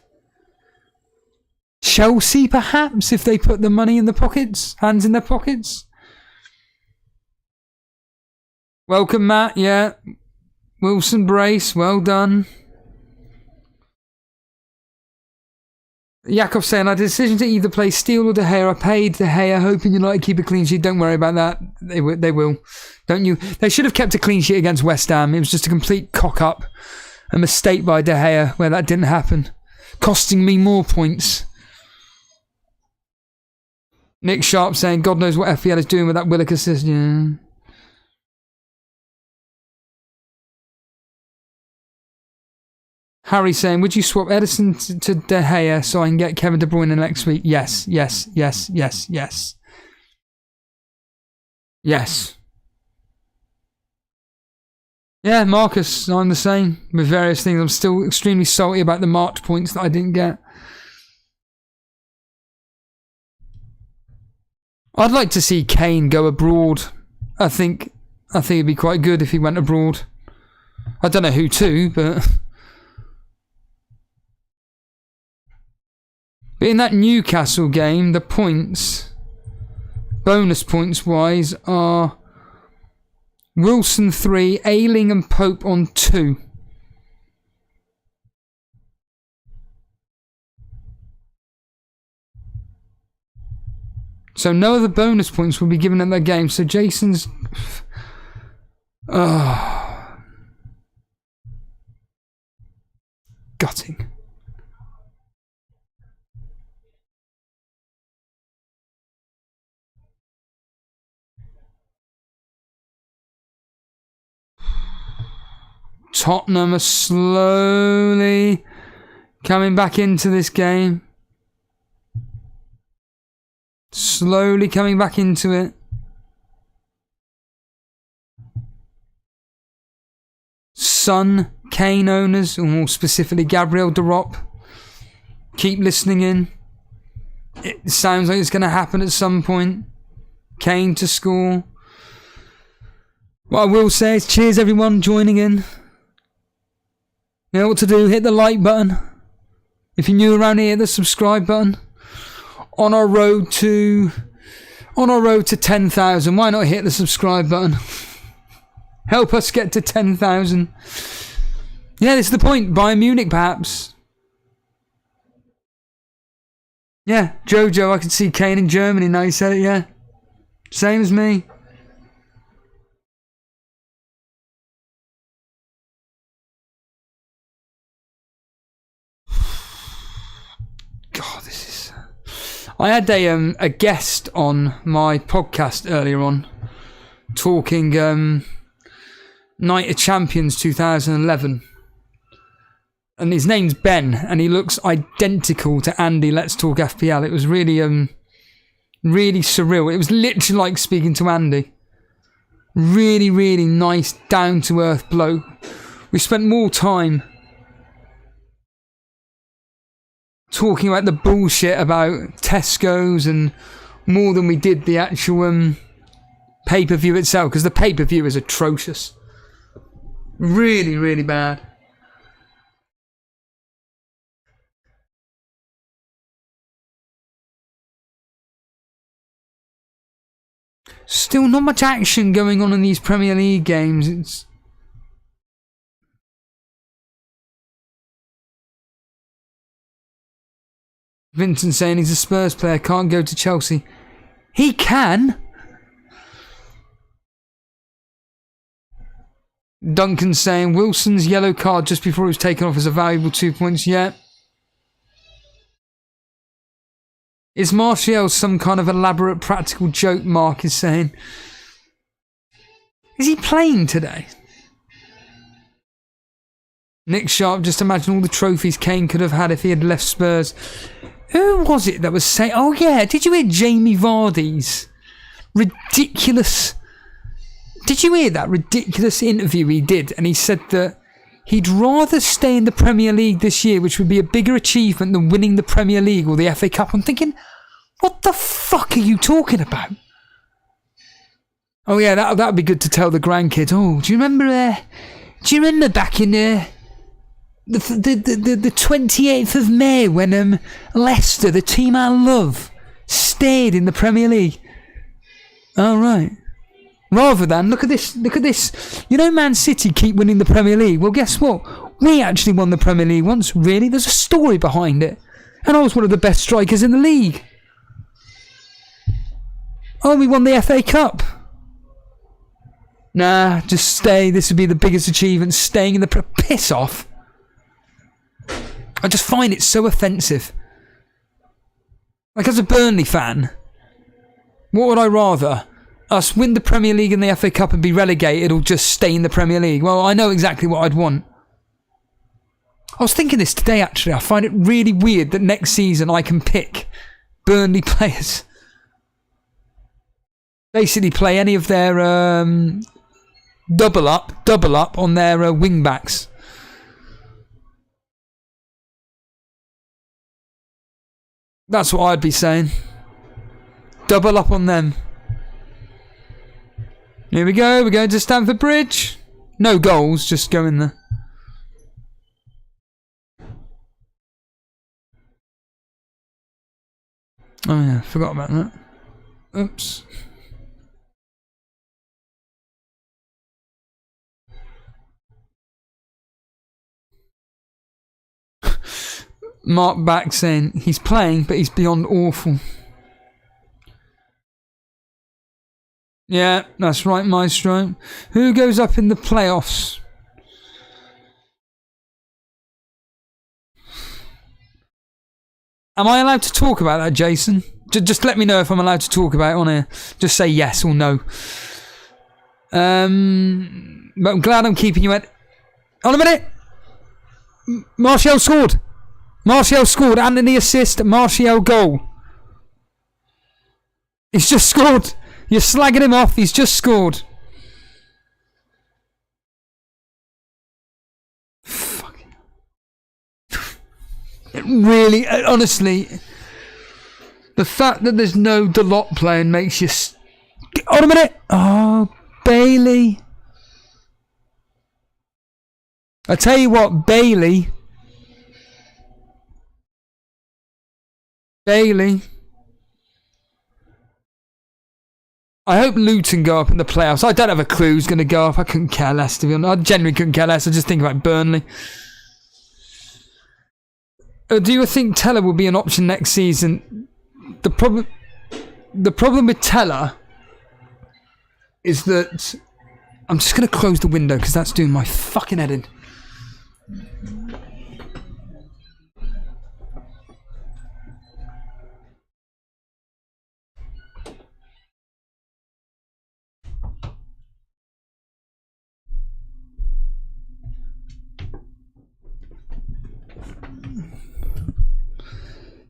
Chelsea, perhaps, if they put the money in the pockets, hands in their pockets. Welcome, Matt. Yeah. Wilson Brace, well done. Yakov saying, I had a decision to either play Steele or De Gea. I paid De Gea, hoping United keep a clean sheet. Don't worry about that. They will. Don't you? They should have kept a clean sheet against West Ham. It was just a complete cock-up. A mistake by De Gea where that didn't happen. Costing me more points. Nick Sharp saying, God knows what FPL is doing with that Willock assist. Yeah. Harry saying, would you swap Edison to De Gea so I can get Kevin De Bruyne next week? Yes. Yes. Yeah, Marcus, I'm the same with various things. I'm still extremely salty about the March points that I didn't get. I'd like to see Kane go abroad. I think it'd be quite good if he went abroad. I don't know who to, but in that Newcastle game, the points, bonus points wise, are Wilson 3, Ayling and Pope on 2. So no other bonus points will be given in that game. So Jason's... gutting. Tottenham are slowly coming back into this game. Slowly coming back into it. Son, Kane owners, or more specifically Gabriel Diop, keep listening in. It sounds like it's going to happen at some point. Kane to score. What I will say is cheers everyone joining in. You know what to do, hit the like button. If you're new around here, hit the subscribe button. On our road to 10,000, why not hit the subscribe button? Help us get to 10,000. Yeah, this is the point. Bayern Munich, perhaps. Yeah, Jojo, I can see Kane in Germany now. You said it, yeah. Same as me. God, this is... I had a guest on my podcast earlier on, talking Night of Champions 2011. And his name's Ben, and he looks identical to Andy Let's Talk FPL. It was really really surreal. It was literally like speaking to Andy. Really, really nice, down-to-earth bloke. We spent more time talking about the bullshit about Tesco's and more than we did the actual pay-per-view itself, because the pay-per-view is atrocious. Really, really bad. Still not much action going on in these Premier League games. It's Vincent saying he's a Spurs player, can't go to Chelsea. He can. Duncan saying Wilson's yellow card just before it was taken off is a valuable 2 points. Yeah. Is Martial some kind of elaborate practical joke, Mark is saying? Is he playing today? Nick Sharp, just imagine all the trophies Kane could have had if he had left Spurs. Who was it that was saying... Oh yeah, did you hear Jamie Vardy's ridiculous... Did you hear that ridiculous interview he did? And he said that he'd rather stay in the Premier League this year, which would be a bigger achievement than winning the Premier League or the FA Cup. I'm thinking, what the fuck are you talking about? Oh yeah, that would be good to tell the grandkids. Oh, do you remember back in the 28th of May when Leicester, the team I love, stayed in the Premier League? Oh right. Rather than, look at this. You know Man City keep winning the Premier League. Well, guess what? We actually won the Premier League once. Really? There's a story behind it. And I was one of the best strikers in the league. Oh, we won the FA Cup. Nah, just stay. This would be the biggest achievement. Staying in the... Piss off. I just find it so offensive. Like, as a Burnley fan, what would I rather... Us win the Premier League and the FA Cup and be relegated, or just stay in the Premier League? Well, I know exactly what I'd want. I was thinking this today, actually. I find it really weird that next season I can pick Burnley players. Basically play any of their double up on their wing backs. That's what I'd be saying. Double up on them. Here we go, we're going to Stamford Bridge. No goals, just go in there. Oh yeah, forgot about that. Oops. Mark back saying he's playing, but he's beyond awful. Yeah, that's right, Maestro. Who goes up in the playoffs? Am I allowed to talk about that, Jason? Just let me know if I'm allowed to talk about it on here. Just say yes or no. But I'm glad I'm keeping you at... Hold on a minute! Martial scored! Martial scored. Anthony assist. Martial goal. He's just scored. You're slagging him off. He's just scored. really, honestly, the fact that there's no Dalot playing makes you... Hold a minute! Oh, Bailey. I tell you what, Bailey. I hope Luton go up in the playoffs. I don't have a clue who's going to go up. I couldn't care less, to be honest. I genuinely couldn't care less. I just think about Burnley. Do you think Teller will be an option next season? The problem with Teller is that... I'm just going to close the window because that's doing my fucking head in.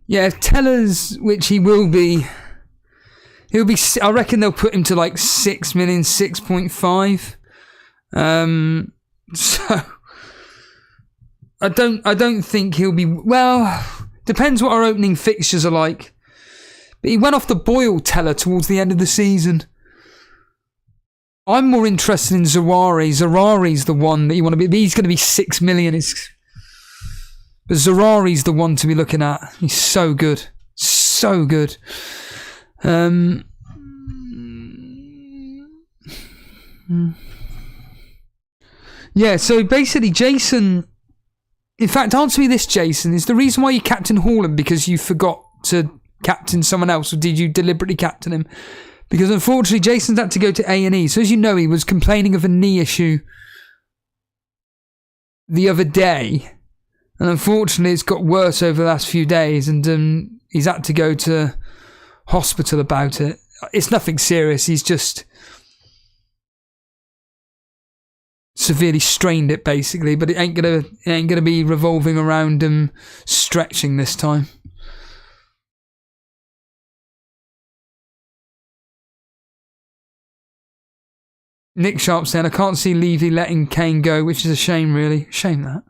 Yeah, Teller's, which he will be, he'll be, I reckon they'll put him to like 6 million, 6.5. So I don't think he'll be, well, depends what our opening fixtures are like. But he went off the boil, Teller, towards the end of the season. I'm more interested in Zaroury. Zaroury's the one that you want to be, he's going to be 6 million. But Zaroury's the one to be looking at. He's so good. So good. Yeah, so basically Jason... In fact, answer me this, Jason. Is the reason why you captain Haaland because you forgot to captain someone else, or did you deliberately captain him? Because unfortunately, Jason's had to go to A&E. So as you know, he was complaining of a knee issue the other day. And unfortunately, it's got worse over the last few days, and he's had to go to hospital about it. It's nothing serious. He's just severely strained it, basically. But it ain't gonna be revolving around stretching this time. Nick Sharp saying, "I can't see Levy letting Kane go, which is a shame, really. Shame that."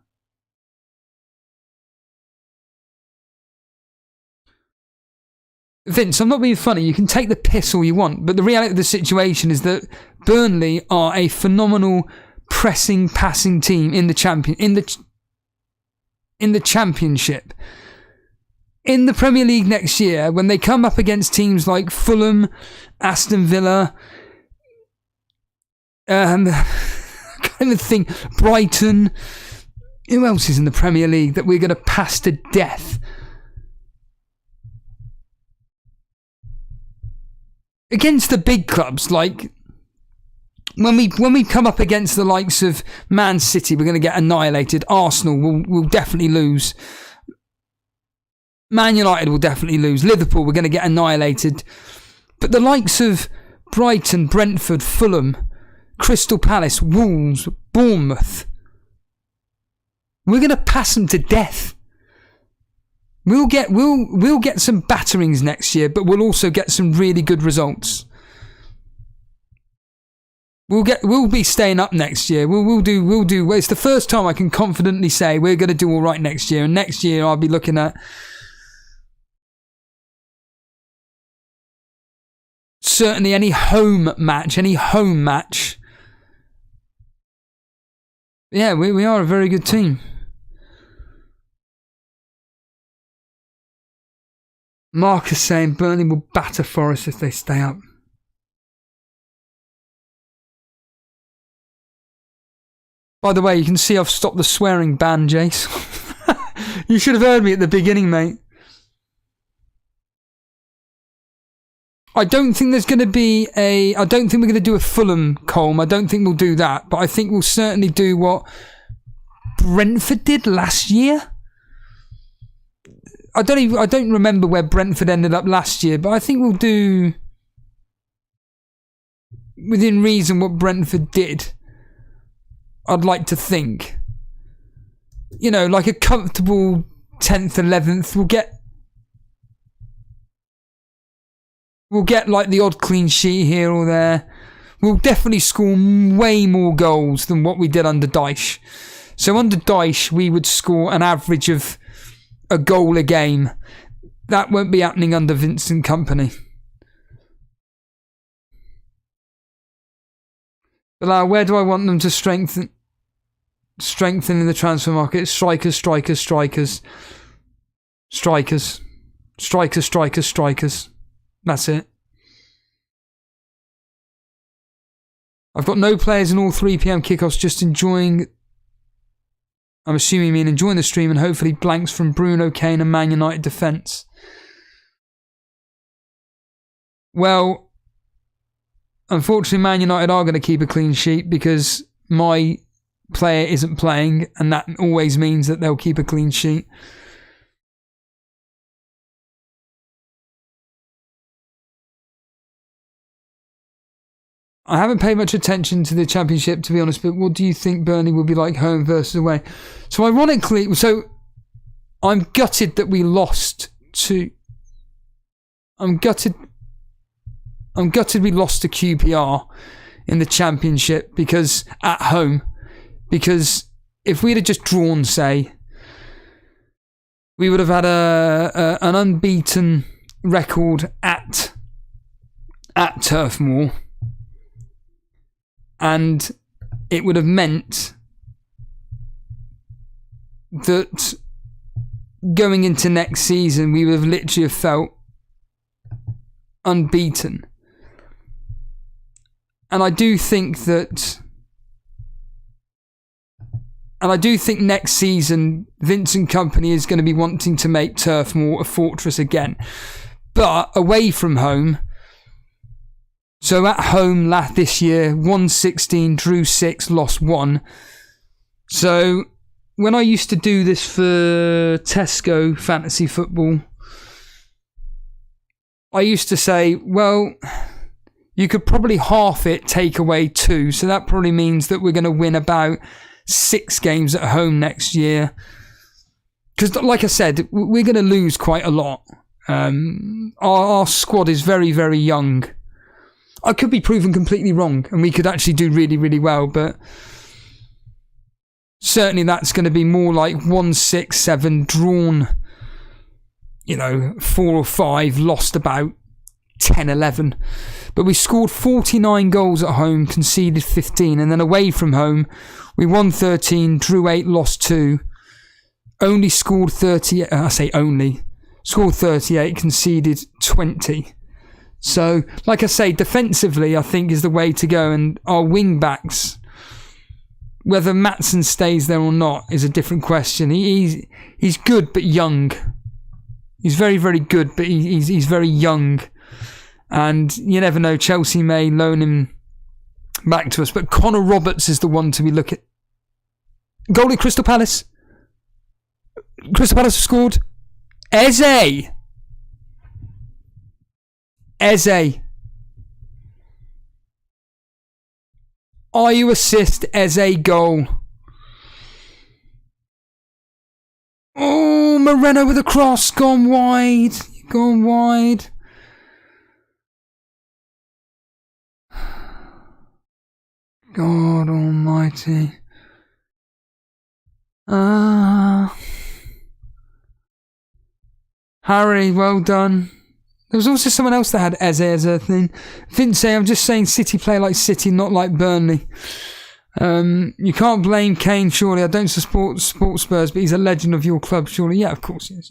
Vince, I'm not being funny. You can take the piss all you want, but the reality of the situation is that Burnley are a phenomenal pressing, passing team in the championship. In the Premier League next year, when they come up against teams like Fulham, Aston Villa, I can't even think, Brighton. Who else is in the Premier League that we're going to pass to death? Against the big clubs, like when we come up against the likes of Man City, we're going to get annihilated. Arsenal will definitely lose. Man United will definitely lose. Liverpool, we're going to get annihilated. But the likes of Brighton, Brentford, Fulham, Crystal Palace, Wolves, Bournemouth, we're going to pass them to death. We'll get some batterings next year, but we'll also get some really good results. We'll be staying up next year. We'll do. It's the first time I can confidently say we're going to do all right next year. And next year I'll be looking at certainly any home match. Yeah, we are a very good team. Marcus saying Burnley will batter Forest if they stay up. By the way, you can see I've stopped the swearing ban, Jace. You should have heard me at the beginning, mate. I don't think there's going to be I don't think we're going to do a Fulham Colm. I don't think we'll do that. But I think we'll certainly do what Brentford did last year. I don't remember where Brentford ended up last year, but I think we'll do within reason what Brentford did. I'd like to think, you know, like a comfortable 10th, 11th. We'll get like the odd clean sheet here or there. We'll definitely score way more goals than what we did under Dyche. So under Dyche, we would score an average of a goal a game. That won't be happening under Vincent Kompany. But where do I want them to strengthen in the transfer market? Strikers. That's it. I've got no players in all 3 p.m. kickoffs, just enjoying... I'm assuming you mean enjoying the stream, and hopefully blanks from Bruno, Kane and Man United defence. Well, unfortunately Man United are going to keep a clean sheet because my player isn't playing, and that always means that they'll keep a clean sheet. I haven't paid much attention to the Championship, to be honest, but what do you think Burnley will be like home versus away? So ironically, I'm gutted that we lost to... I'm gutted we lost to QPR in the Championship because at home. Because if we'd have just drawn, say, we would have had an unbeaten record at Turf Moor. And it would have meant that going into next season, we would have literally felt unbeaten. And I do think next season, Vincent Kompany is going to be wanting to make Turf Moor a fortress again. But away from home... So at home this year, won 16, drew 6, lost 1. So when I used to do this for Tesco Fantasy Football, I used to say, well, you could probably half it, take away 2. So that probably means that we're going to win about 6 games at home next year. Because like I said, we're going to lose quite a lot. Our squad is very, very young. I could be proven completely wrong and we could actually do really, really well, but certainly that's going to be more like 1-6-7, drawn, 4 or 5, lost about 10-11. But we scored 49 goals at home, conceded 15, and then away from home, we won 13, drew 8, lost 2, only scored 30, scored 38, conceded 20. So, like I say, defensively, I think is the way to go. And our wing-backs, whether Maatsen stays there or not, is a different question. He's good, but young. He's very, very good, but he's very young. And you never know, Chelsea may loan him back to us. But Connor Roberts is the one to be looking at. Goalie Crystal Palace. Crystal Palace have scored. Eze. Ayew assist, Eze goal. Oh, Moreno with a cross, gone wide. God almighty. Harry, well done. There was also someone else that had Eze as a thing. Vince, I'm just saying City play like City, not like Burnley. You can't blame Kane, surely. I don't support Spurs, but he's a legend of your club, surely. Yeah, of course he is.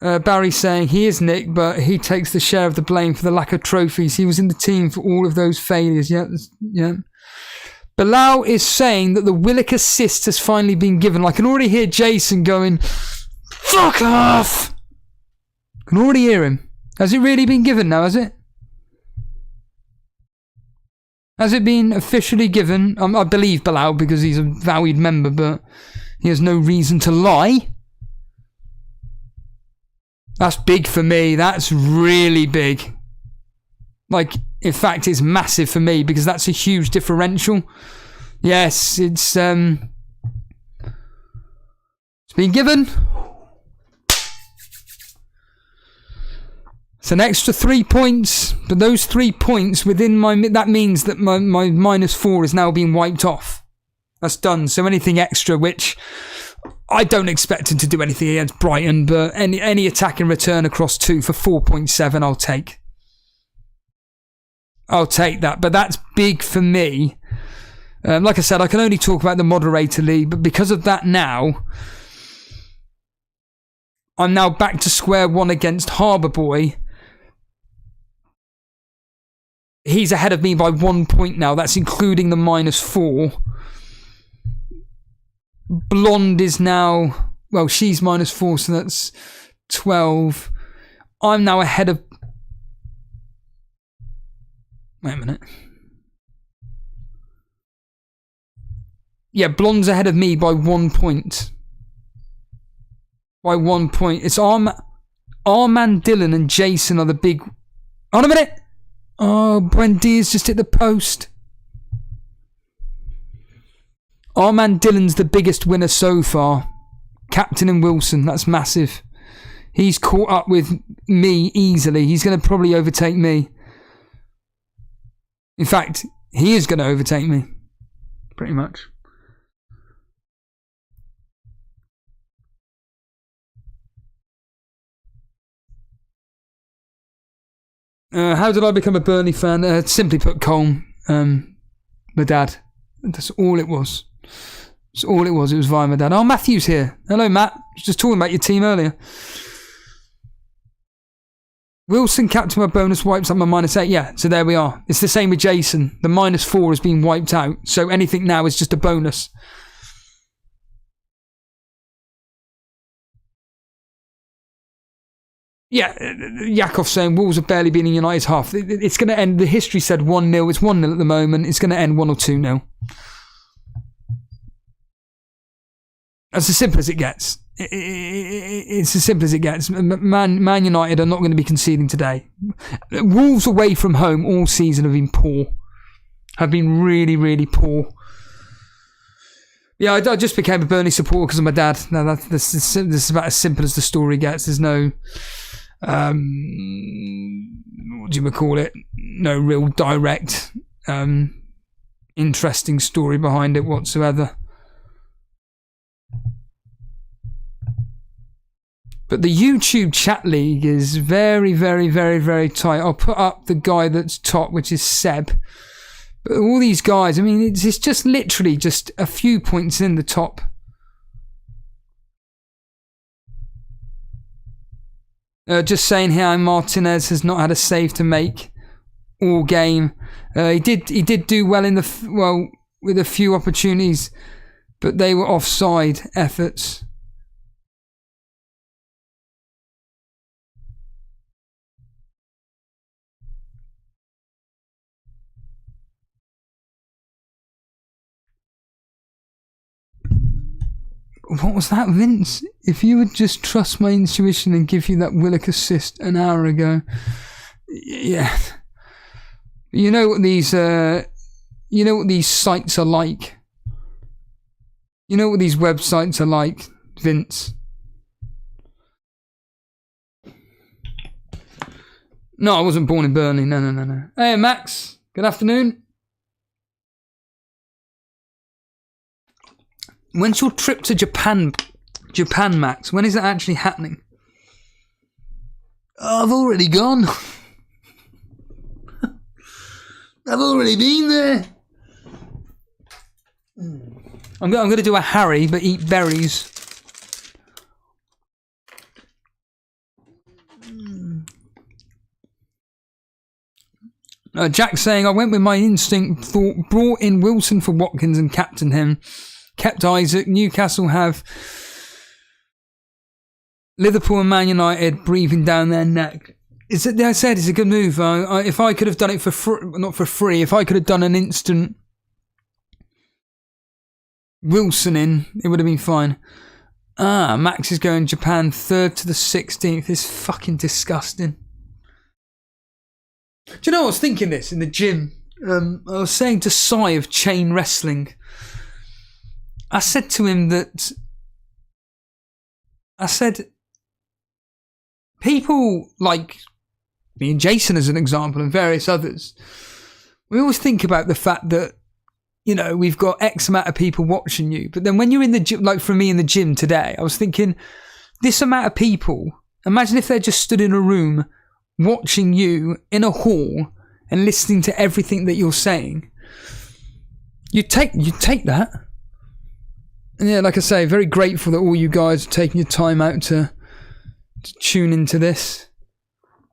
Yeah. Barry saying he is Nick, but he takes the share of the blame for the lack of trophies. He was in the team for all of those failures. Yeah. Bilal is saying that the Willock assist has finally been given. I can already hear Jason going... Fuck off! I can already hear him. Has it really been given now, has it? Has it been officially given? I believe Bilal because he's a valued member, but he has no reason to lie. That's big for me. That's really big. Like, in fact, it's massive for me because that's a huge differential. Yes, it's been given. It's an extra 3 points, but those 3 points within that means that my -4 is now being wiped off. That's done. So anything extra, which I don't expect him to do anything against Brighton, but any attack and return across 2 for 4.7, I'll take. I'll take that. But that's big for me. Like I said, I can only talk about the Moderator League, but because of that now, I'm now back to square one against Harbour Boy. He's ahead of me by 1 point now. That's including the -4. Blonde is now... Well, she's -4, so that's 12. I'm now ahead of... Wait a minute. Yeah, Blonde's ahead of me by 1 point. By 1 point. It's Arman Dylan and Jason are the big... Hold on a minute! Oh, Buendia's just hit the post. Arman Dylan's the biggest winner so far. Captain and Wilson, that's massive. He's caught up with me easily. He's going to probably overtake me. In fact, he is going to overtake me. Pretty much. How did I become a Burnley fan? Simply put, Colm, my dad. That's all it was. That's all it was. It was via my dad. Oh, Matthew's here. Hello, Matt. I was just talking about your team earlier. Wilson captain my bonus wipes up my -8. Yeah, so there we are. It's the same with Jason. The -4 has been wiped out. So anything now is just a bonus. Yeah, Yakov saying Wolves have barely been in United's half. It's going to end. The history said 1-0. It's 1-0 at the moment. It's going to end 1 or 2-0. That's as simple as it gets. It's as simple as it gets. Man United are not going to be conceding today. Wolves away from home all season have been poor. Have been really, really poor. Yeah, I just became a Burnley supporter because of my dad. No, this is about as simple as the story gets. There's no... what do you call it? No real direct, interesting story behind it whatsoever. But the YouTube chat league is very, very, very, very tight. I'll put up the guy that's top, which is Seb. But all these guys, I mean, it's just literally just a few points in the top. Just saying here, Martinez has not had a save to make all game. He did do well with a few opportunities, but they were offside efforts. What was that, Vince? If you would just trust my intuition and give you that Willock assist an hour ago. Yeah. You know what these sites are like? You know what these websites are like, Vince? No, I wasn't born in Burnley. No. Hey, Max. Good afternoon. When's your trip to Japan, Max? When is it actually happening? Oh, I've already gone. I've already been there. I'm going to do a Harry, but eat berries. Jack saying, I went with my instinct, thought, brought in Wilson for Watkins and captained him. Kept Isaac. Newcastle have Liverpool and Man United breathing down their neck. I said it's a good move. If I could have done it for not for free, if I could have done an instant Wilson in, it would have been fine. Max is going Japan 3rd to the 16th. It's fucking disgusting. Do you know, I was thinking this in the gym. I was saying to Sai of Chain Wrestling, I said to him that, people like me and Jason as an example and various others, we always think about the fact that we've got X amount of people watching you. But then when you're in the gym, like for me in the gym today, I was thinking, this amount of people, imagine if they just stood in a room watching you in a hall and listening to everything that you're saying. You take that. And yeah, like I say, very grateful that all you guys are taking your time out to tune into this.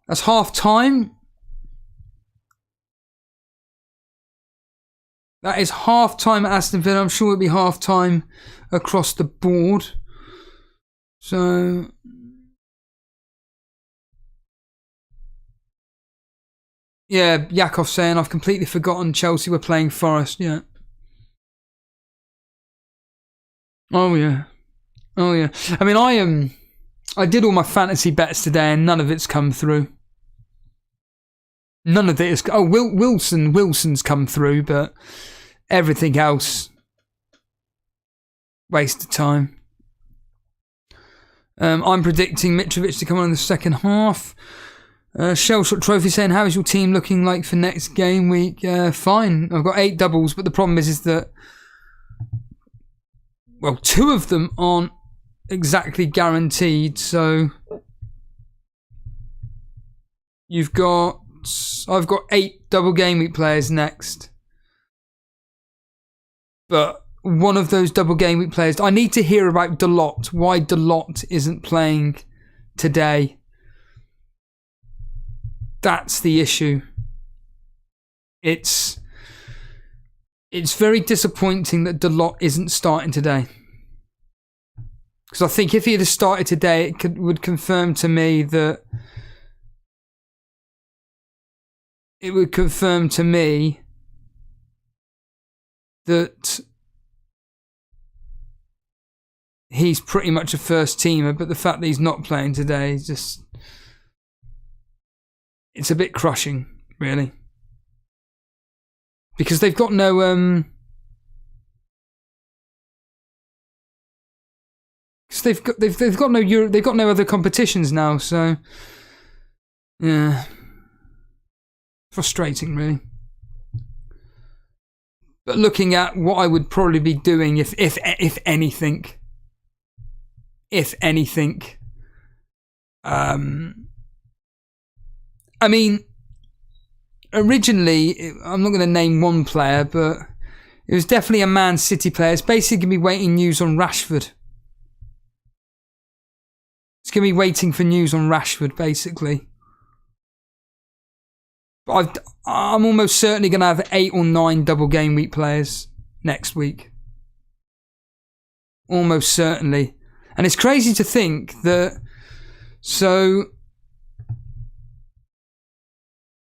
That's half time. That is half time at Aston Villa. I'm sure it'll be half time across the board. So yeah, Yakov saying I've completely forgotten Chelsea were playing Forest. Yeah. Oh yeah. I mean, I did all my fantasy bets today, and none of it's come through. None of it is. Oh, Wilson's come through, but everything else, waste of time. I'm predicting Mitrovic to come on in the second half. Shellshot Trophy saying, how is your team looking like for next game week? Fine. I've got 8 doubles, but the problem is that, well, 2 of them aren't exactly guaranteed. So I've got 8 double game week players next. But one of those double game week players, I need to hear about Dalot. Why Dalot isn't playing today. That's the issue. It's very disappointing that Dalot isn't starting today. Because I think if he had started today, it would confirm to me that he's pretty much a first teamer, but the fact that he's not playing today is just, it's a bit crushing, really. Because they've got no they've got no other competitions now, so yeah. Frustrating, really. But looking at what I would probably be doing if anything, I mean, originally, I'm not going to name one player, but it was definitely a Man City player. It's basically going to be waiting news on Rashford. It's going to be waiting for news on Rashford, basically. But I'm almost certainly going to have 8 or 9 double game week players next week. Almost certainly. And it's crazy to think that, so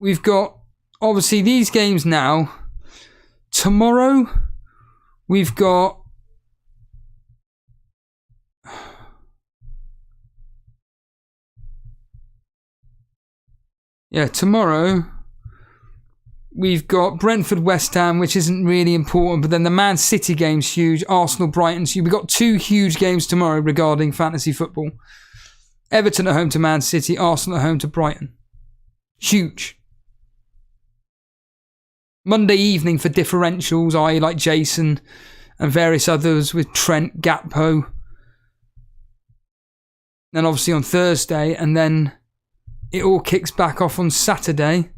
we've got obviously these games now. Tomorrow we've got tomorrow we've got Brentford West Ham, which isn't really important, but then the Man City game's huge. Arsenal Brighton. So we've got 2 huge games tomorrow regarding fantasy football. Everton at home to Man City, Arsenal at home to Brighton. Huge. Monday evening for differentials, i.e. like Jason and various others with Trent, Gakpo. Then obviously on Thursday, and then it all kicks back off on Saturday,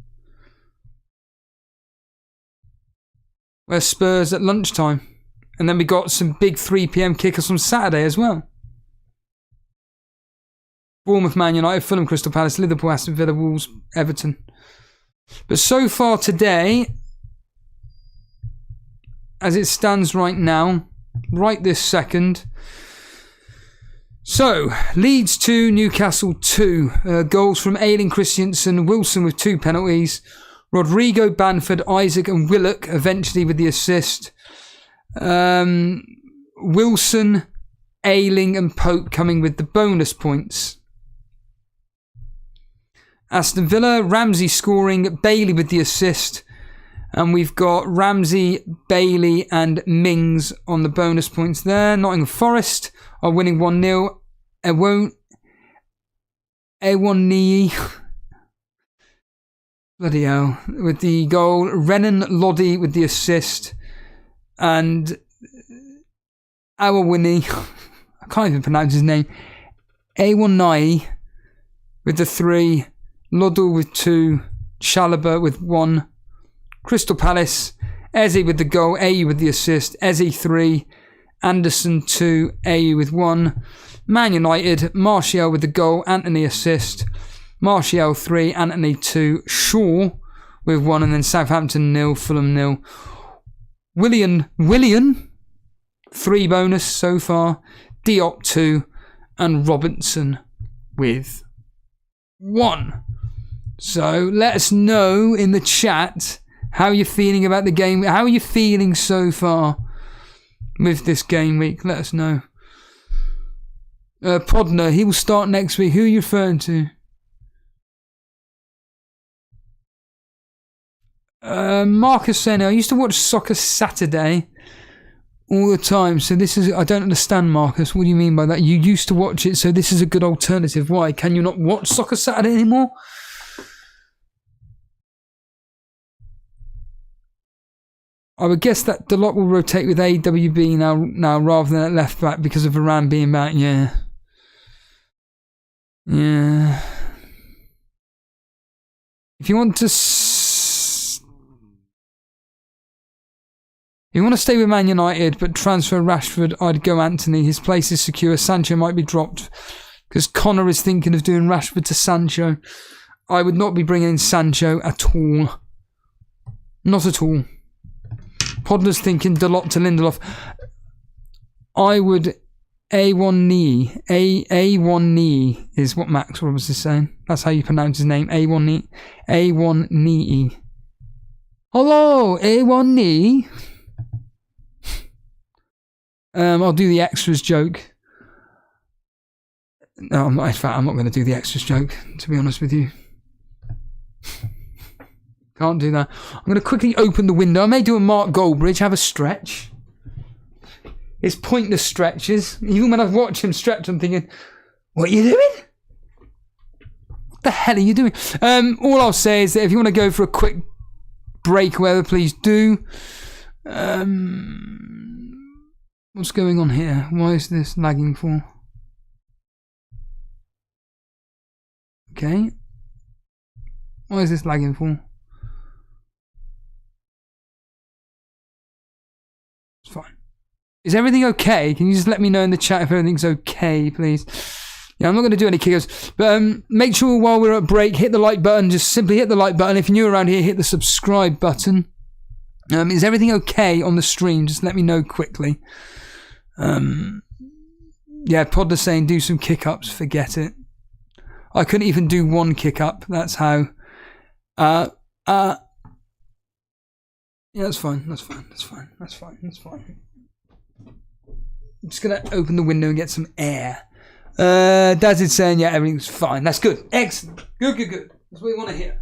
where Spurs at lunchtime. And then we got some big 3 p.m. kickers on Saturday as well. Bournemouth, Man United, Fulham, Crystal Palace, Liverpool, Aston Villa, Wolves, Everton. But so far today, as it stands right now, right this second. So, Leeds 2, Newcastle 2. Goals from Ayling, Christensen, Wilson with 2 penalties. Rodrigo, Bamford, Isaac and Willock eventually with the assist. Wilson, Ayling and Pope coming with the bonus points. Aston Villa, Ramsey scoring, Bailey with the assist. And we've got Ramsey, Bailey and Mings on the bonus points there. Nottingham Forest are winning 1-0. Ewoniyi. Bloody hell. With the goal. Renan Lodi with the assist. And our Winnie, I can't even pronounce his name, A19 with the 3, Loddle with 2, Chalobah with 1, Crystal Palace, Eze with the goal, AE with the assist, Eze 3, Anderson 2, AE with 1, Man United, Martial with the goal, Anthony assist, Martial 3, Anthony 2, Shaw with 1, and then Southampton 0, Fulham 0. Willian 3 bonus so far, Diop 2, and Robinson with 1. So let us know in the chat how you're feeling about the game. How are you feeling so far with this game week? Let us know. Podner, he will start next week. Who are you referring to? Marcus saying, I used to watch Soccer Saturday all the time. So this is, I don't understand, Marcus. What do you mean by that? You used to watch it, so this is a good alternative. Why? Can you not watch Soccer Saturday anymore? I would guess that Dalot will rotate with AWB now rather than at left back because of Varane being back. Yeah. If you want to stay with Man United but transfer Rashford, I'd go Anthony. His place is secure. Sancho might be dropped because Connor is thinking of doing Rashford to Sancho. I would not be bringing in Sancho at all. Not at all. Podler's thinking Dalot to Lindelof. I would A1 knee. A1 knee is what Max Roberts is saying. That's how you pronounce his name. A1 knee. A1 knee. Hello, A1 knee. I'll do the extras joke. No, I'm not. In fact, I'm not going to do the extras joke, to be honest with you. Can't do that. I'm going to quickly open the window. I may do a Mark Goldbridge, have a stretch. It's pointless stretches. Even when I watch him stretch, I'm thinking, what are you doing? What the hell are you doing? All I'll say is that if you want to go for a quick break, whatever, please do. What's going on here? Why is this lagging for? Okay. Why is this lagging for? It's fine. Is everything okay? Can you just let me know in the chat if everything's okay, please? Yeah, I'm not going to do any kickers, but make sure while we're at break, hit the like button. Just simply hit the like button. If you're new around here, hit the subscribe button. Is everything okay on the stream? Just let me know quickly. Yeah, Podder's saying do some kick-ups. Forget it. I couldn't even do one kick-up. That's how. Yeah, that's fine. That's fine. That's fine. That's fine. That's fine. I'm just going to open the window and get some air. Daz is saying, yeah, everything's fine. That's good. Excellent. Good, good, good. That's what we want to hear.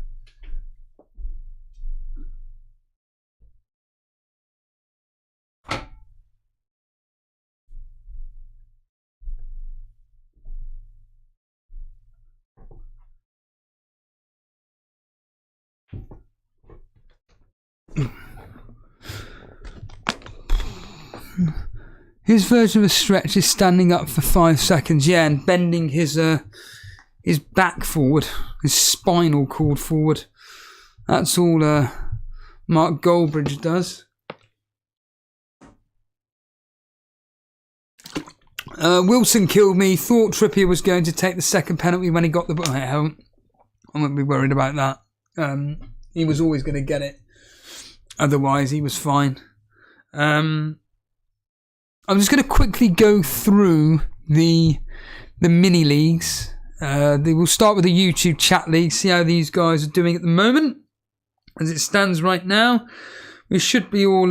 His version of a stretch is standing up for 5 seconds, yeah, and bending his back forward, his spinal cord forward. That's all Mark Goldbridge does. Wilson killed me. Thought Trippier was going to take the second penalty when he got the ball. I won't be worried about that. He was always going to get it. Otherwise, he was fine. I'm just going to quickly go through the mini leagues. We'll start with the YouTube chat league, see how these guys are doing at the moment. As it stands right now, we should be all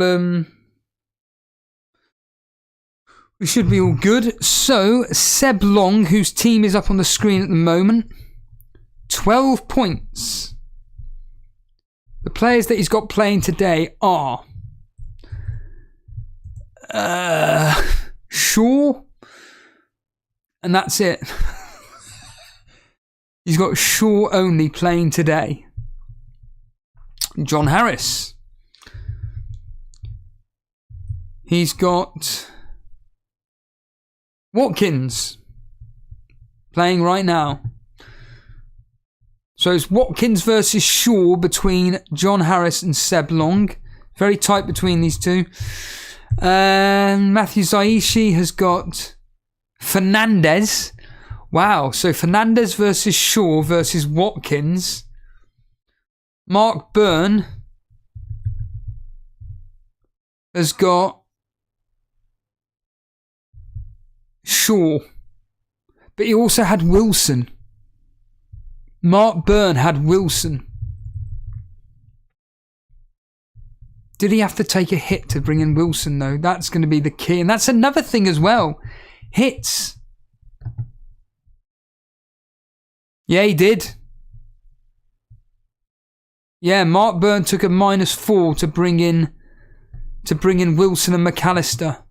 good. So, Seb Long, whose team is up on the screen at the moment, 12 points. The players that he's got playing today are Shaw, and that's it. He's got Shaw only playing today. John Harris, He's got Watkins playing right now. So it's Watkins versus Shaw between John Harris and Seb Long. Very tight between these two. And Matthew Zaishi has got Fernandez. Wow, so Fernandez versus Shaw versus Watkins. Mark Byrne has got Shaw. But he also had Wilson. Mark Byrne had Wilson. Did he have to take a hit to bring in Wilson, though? That's going to be the key. And that's another thing as well. Hits. Yeah, he did. Yeah, Mark Byrne took a -4 to bring in Wilson and McAllister.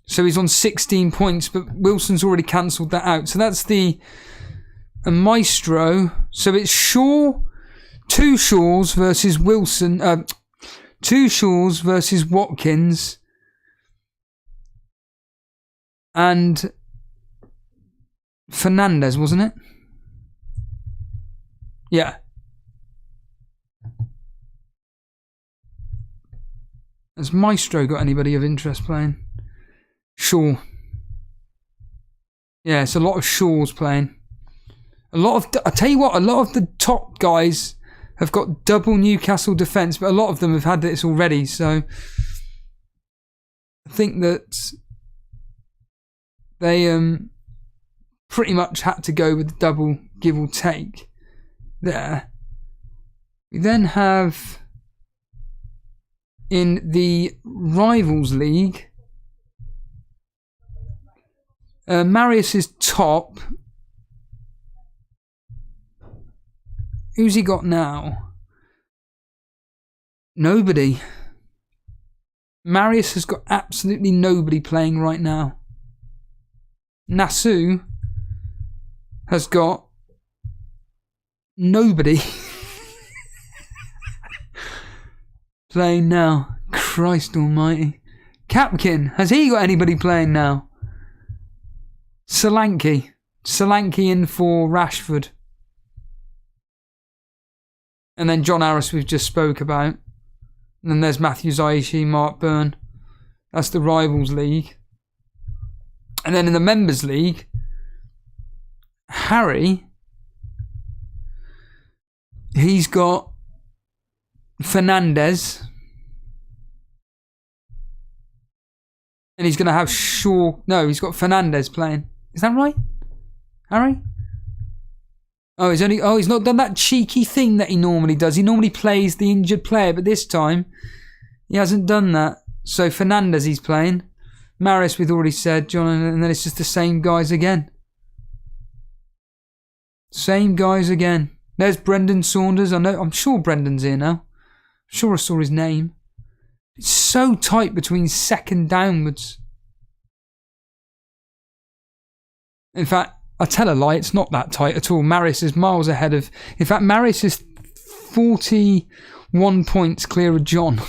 So he's on 16 points, but Wilson's already cancelled that out. So that's a Maestro. So it's Shaw, 2 Shaws versus Wilson, 2 Shaws versus Watkins, and Fernandez, wasn't it? Yeah. Has Maestro got anybody of interest playing? Shaw. Yeah, it's a lot of Shaws playing. I tell you what, a lot of the top guys have got double Newcastle defence, but a lot of them have had this already, so I think that they pretty much had to go with the double give or take there. We then have in the Rivals League, Marius is top. Who's he got now? Nobody. Marius has got absolutely nobody playing right now. Nasu has got nobody playing now. Christ almighty. Capkin, has he got anybody playing now? Solanke in for Rashford. And then John Harris we've just spoke about. And then there's Matthew Zaishi, Mark Byrne. That's the Rivals League. And then in the Members League, Harry, he's got Fernandez. And he's going to have Shaw. No, he's got Fernandez playing. Is that right, Harry? Oh, he's not done that cheeky thing that he normally does. He normally plays the injured player, but this time he hasn't done that. So Fernandez he's playing. Maris we've already said, John, and then it's just the same guys again. Same guys again. There's Brendan Saunders. I'm sure Brendan's here now. I'm sure I saw his name. It's so tight between second downwards. In fact, I tell a lie, it's not that tight at all. Maris is miles ahead of... In fact, Maris is 41 points clear of John.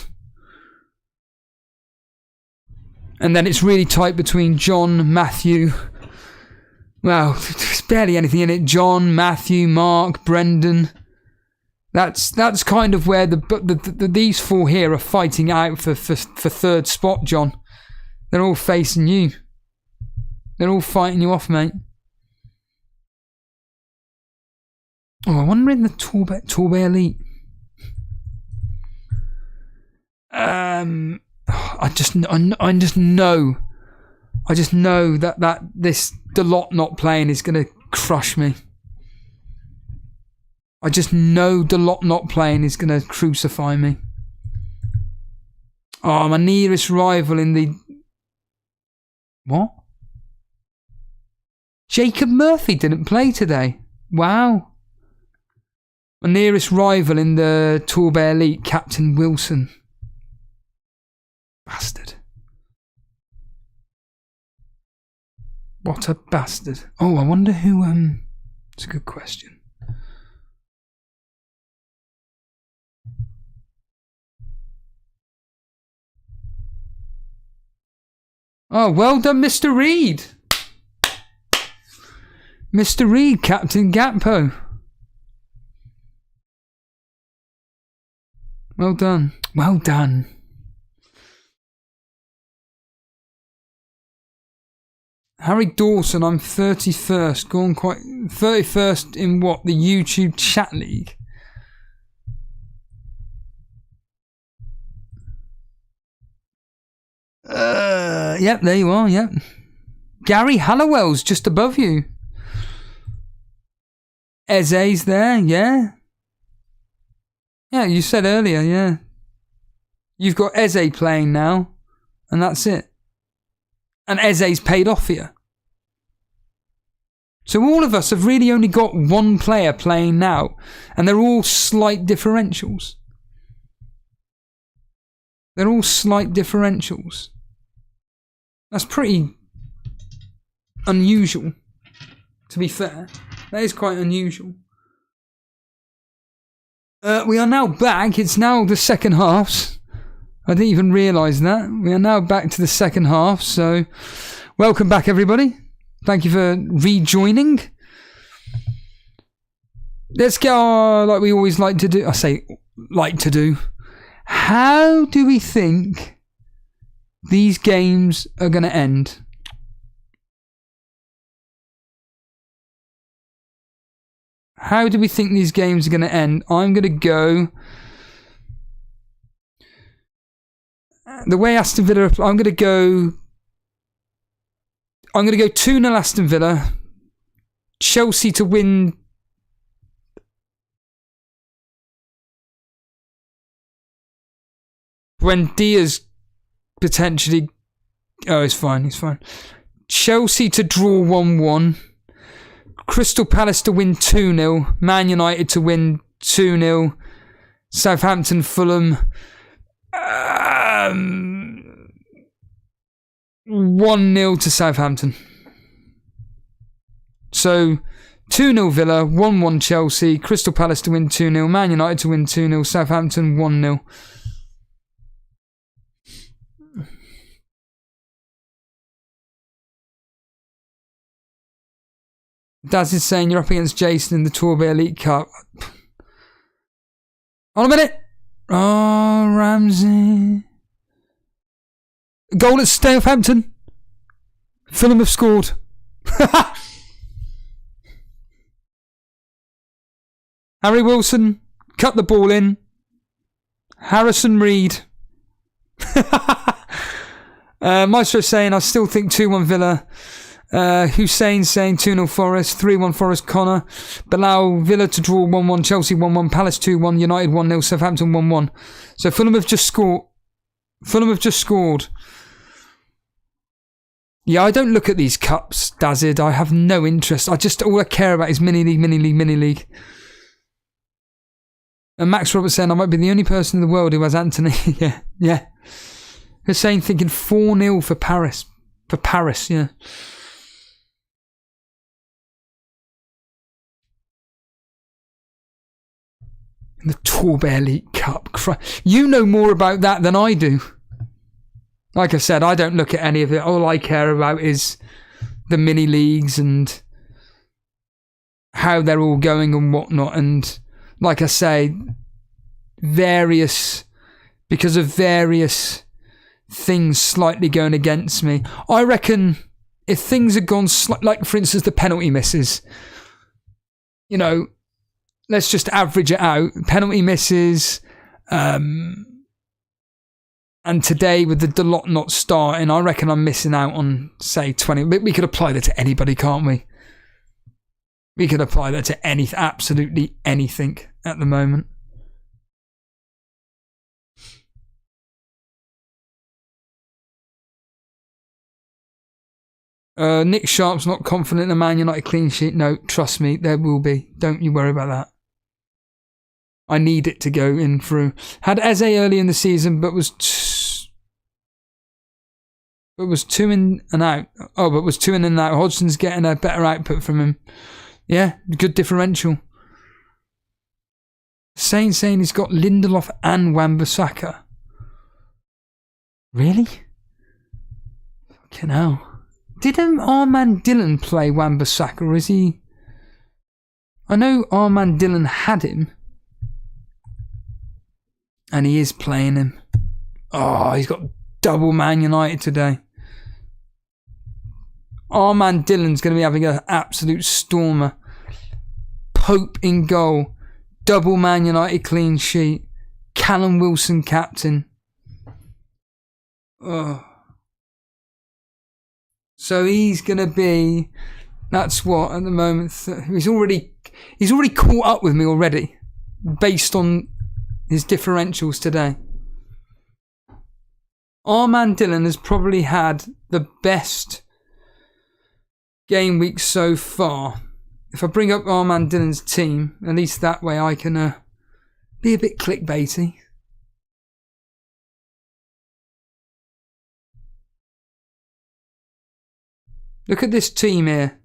And then it's really tight between John, Matthew... Well, there's barely anything in it. John, Matthew, Mark, Brendan. That's kind of where these 4 here are fighting out for third spot, John. They're all facing you. They're all fighting you off, mate. Oh, I wonder in the Torbay Elite. I just know that this Delot not playing is going to crush me. I just know Delot not playing is going to crucify me. Oh, my nearest rival in the... What? Jacob Murphy didn't play today. Wow. My nearest rival in the Torbay Elite, Captain Wilson. Bastard. What a bastard. Oh, I wonder who... It's a good question. Oh, well done, Mr. Reed. Mr. Reed, Captain Gakpo. Well done. Well done. Harry Dawson, I'm 31st. Gone quite 31st in what? The YouTube chat league. Yep, there you are, yep. Gary Hallowell's just above you. Eze's there, yeah. Yeah, you said earlier, yeah. You've got Eze playing now, and that's it. And Eze's paid off for you. So all of us have really only got one player playing now, and they're all slight differentials. They're all slight differentials. That's pretty unusual, to be fair. That is quite unusual. We are now back. It's now the second half. I didn't even realise that. We are now back to the second half. So, welcome back, everybody. Thank you for rejoining. Let's go like we always like to do. I say like to do. How do we think these games are going to end? How do we think these games are going to end? I'm going to go the way Aston Villa. I'm going to go 2-0 Aston Villa. Chelsea to win. When Diaz potentially... Oh, he's fine. He's fine. Chelsea to draw 1-1. Crystal Palace to win 2-0. Man United to win 2-0. Southampton, Fulham. 1-0 to Southampton. So, 2-0 Villa, 1-1 Chelsea. Crystal Palace to win 2-0. Man United to win 2-0. Southampton, 1-0. Daz is saying you're up against Jason in the Torbay Elite Cup. Hold on a minute. Oh, Ramsey. Goal at Southampton. Fulham have scored. Harry Wilson cut the ball in. Harrison Reed. Maestro saying I still think 2-1 Villa. Hussein saying 2-0 Forest, 3-1 Forest Connor. Bilal, Villa to draw 1-1, Chelsea 1-1, Palace 2-1, United 1-0, Southampton 1-1. So Fulham have just scored. Yeah, I don't look at these cups, Dazid. I have no interest. All I care about is mini league. And Max Roberts saying I might be the only person in the world who has Anthony. yeah. Hussein thinking 4-0 for Paris. Yeah. The Torbay Elite Cup. You know more about that than I do. Like I said, I don't look at any of it. All I care about is the mini leagues and how they're all going and whatnot. And like I say, because of various things slightly going against me. I reckon if things had gone like, for instance, the penalty misses, let's just average it out. Penalty misses, and today with the Delot not starting, I reckon I'm missing out on, say, 20. We could apply that to anybody, can't we? We could apply that to absolutely anything at the moment. Nick Sharp's not confident in a Man United clean sheet. No, trust me, there will be. Don't you worry about that. I need it to go in through. Had Eze early in the season, but was 2 in and out. Oh, but was 2 in and out. Hodgson's getting a better output from him. Yeah, good differential. Saying he's got Lindelof and Wan-Bissaka. Really? Fucking hell. Did our man Dylan play Wan-Bissaka, or is he... I know our man Dylan had him. And he is playing him. Oh, he's got double Man United today. Our man Dylan's going to be having an absolute stormer. Pope in goal. Double Man United clean sheet. Callum Wilson captain. Oh. So he's going to be... That's what, at the moment... He's already caught up with me already. Based on his differentials today. Our man Dylan has probably had the best game week so far. If I bring up our man Dylan's team, at least that way I can be a bit clickbaity. Look at this team here.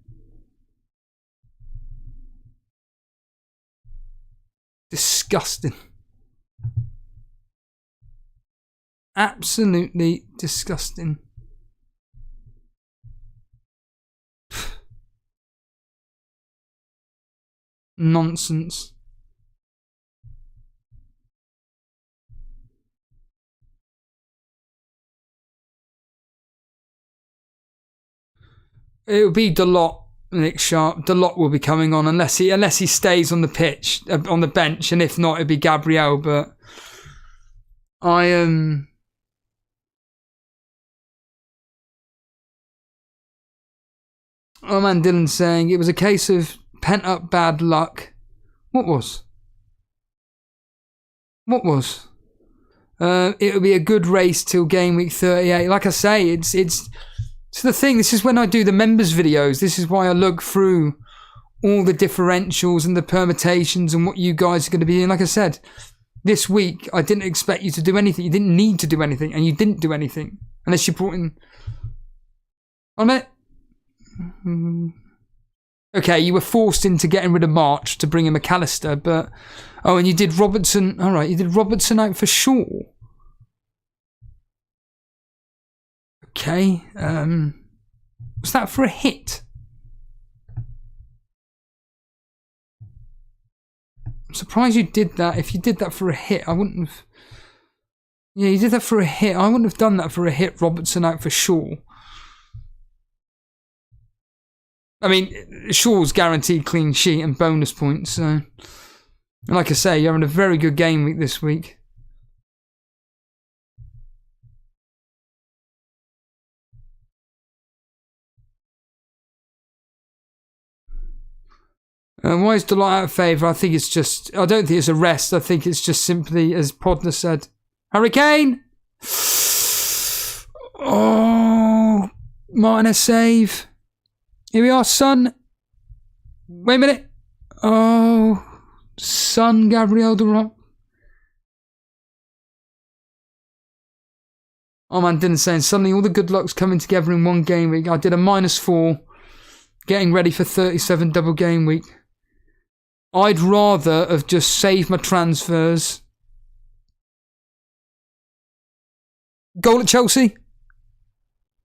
Disgusting. Absolutely disgusting. Nonsense. It'll be Dalot, Nick Sharp. Dalot will be coming on unless he stays on the pitch, on the bench, and if not, it'll be Gabriel. But I am. Oh man, Dylan saying it was a case of pent up bad luck. What was? It'll be a good race till game week 38. Like I say, it's the thing. This is when I do the members videos. This is why I look through all the differentials and the permutations and what you guys are going to be in. Like I said, this week I didn't expect you to do anything. You didn't need to do anything, and you didn't do anything unless you brought in. On it. Okay, you were forced into getting rid of March to bring in McAllister, but and you did Robertson. All right, you did Robertson out for Shaw. Okay, was that for a hit? I'm surprised you did that. If you did that for a hit, I wouldn't have. Yeah, you did that for a hit. I wouldn't have done that for a hit. Robertson out for Shaw. I mean, Shaw's guaranteed clean sheet and bonus points. So, and like I say, you're having a very good game week this week. Why is Delight out of favour? I think it's just... I don't think it's a rest. I think it's just simply, as Podner said, Hurricane! Oh, Martinez save. Here we are, Son. Wait a minute. Oh, Son, Gabriel Durant. Oh man, didn't say. And suddenly all the good luck's coming together in one game week. I did a -4, getting ready for 37 double game week. I'd rather have just saved my transfers. Goal at Chelsea.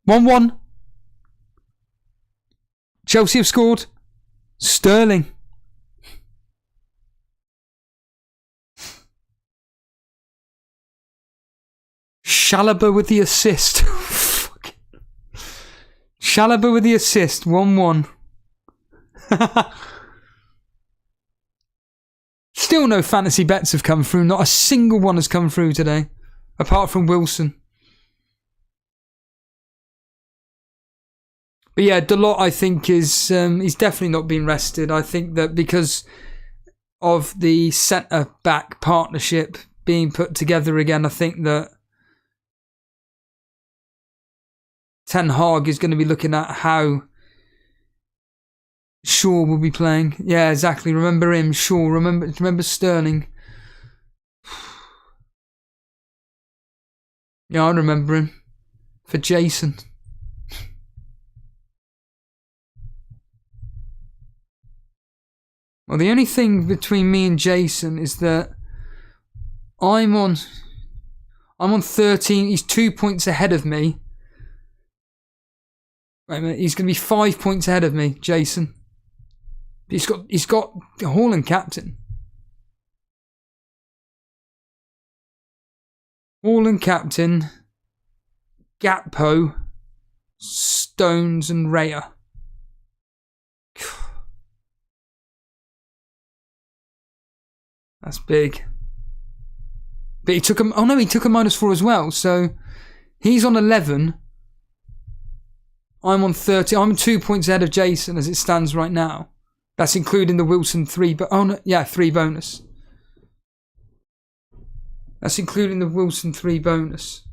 1-1. Chelsea have scored. Sterling. Chalobah with the assist. Chalobah with the assist. 1-1. Still no fantasy bets have come through. Not a single one has come through today. Apart from Wilson. But yeah, Dalot, I think, is he's definitely not been rested. I think that because of the centre-back partnership being put together again, I think that Ten Hag is going to be looking at how Shaw will be playing. Yeah, exactly. Remember him, Shaw. Remember Sterling. Yeah, I remember him. For Jason. Well, the only thing between me and Jason is that I'm on 13. He's 2 points ahead of me. Wait a minute, he's going to be 5 points ahead of me, Jason. He's got Haaland captain. Haaland captain, Gakpo, Stones and Raya. That's big. But he took him. Oh no, he took a -4 as well. So he's on 11. I'm on 30. I'm 2 points ahead of Jason as it stands right now. That's including the Wilson 3. But oh no, yeah, 3 bonus. That's including the Wilson 3 bonus.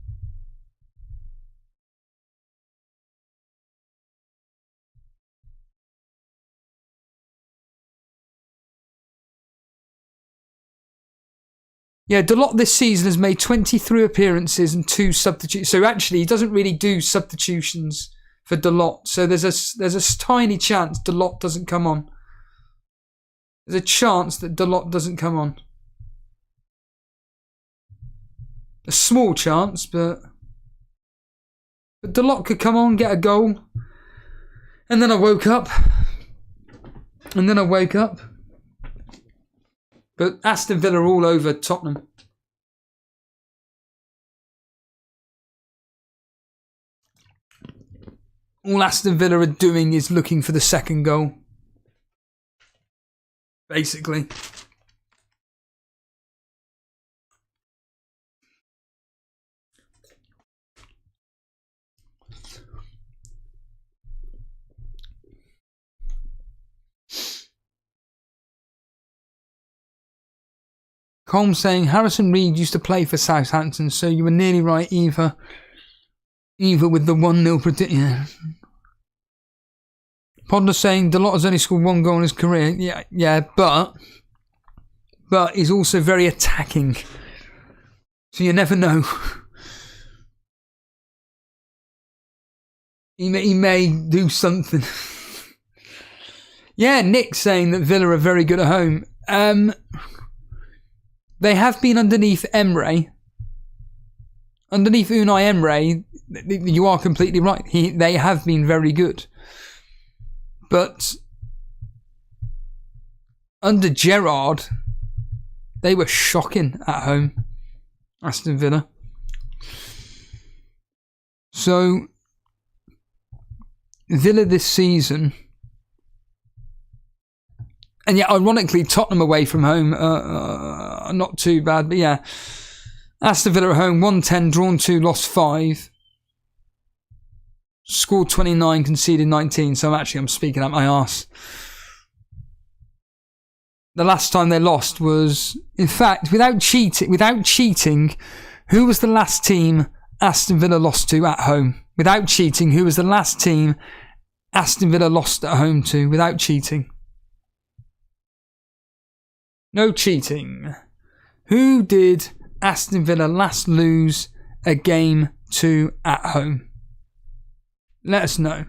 Yeah, Dalot this season has made 23 appearances and 2 substitutes. So actually, he doesn't really do substitutions for Dalot. So there's a tiny chance Dalot doesn't come on. There's a chance that Dalot doesn't come on. A small chance, but Dalot could come on, get a goal. And then I woke up. But Aston Villa are all over Tottenham. All Aston Villa are doing is looking for the second goal. Basically. Colm saying Harrison Reed used to play for Southampton, so you were nearly right either with the 1-0 prediction. Yeah. Podler saying Dalot has only scored 1 goal in his career. Yeah, but he's also very attacking. So you never know. He may do something. Yeah, Nick saying that Villa are very good at home. They have been underneath Emre. Underneath Unai Emre, you are completely right. They have been very good. But under Gerrard, they were shocking at home. Aston Villa. So, Villa this season... And yeah, ironically, Tottenham away from home, not too bad. But yeah, Aston Villa at home, 1-10, drawn 2, lost 5. Scored 29, conceded 19. So I'm speaking out my arse. The last time they lost was, in fact, without cheating, who was the last team Aston Villa lost to at home? Without cheating, who was the last team Aston Villa lost at home to without cheating? No cheating. Who did Aston Villa last lose a game to at home? Let us know.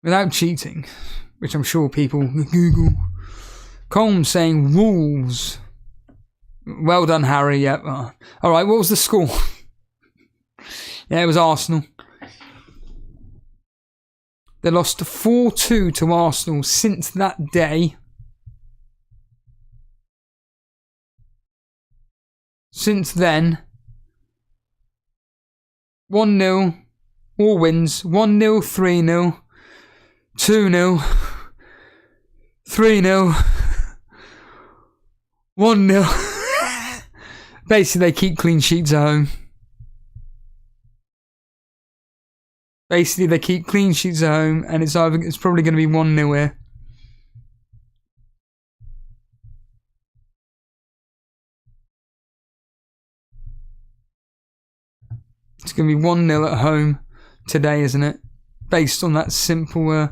Without cheating, which I'm sure people Google. Colm saying Wolves. Well done, Harry. Yep. All right, what was the score? Yeah, it was Arsenal. They lost 4-2 to Arsenal since that day. Since then, 1-0, all wins, 1-0, 3-0, 2-0, 3-0, 1-0. Basically, they keep clean sheets at home. Basically, they keep clean sheets at home, and it's probably going to be 1-0 here. It's going to be 1-0 at home today, isn't it? Based on that simple...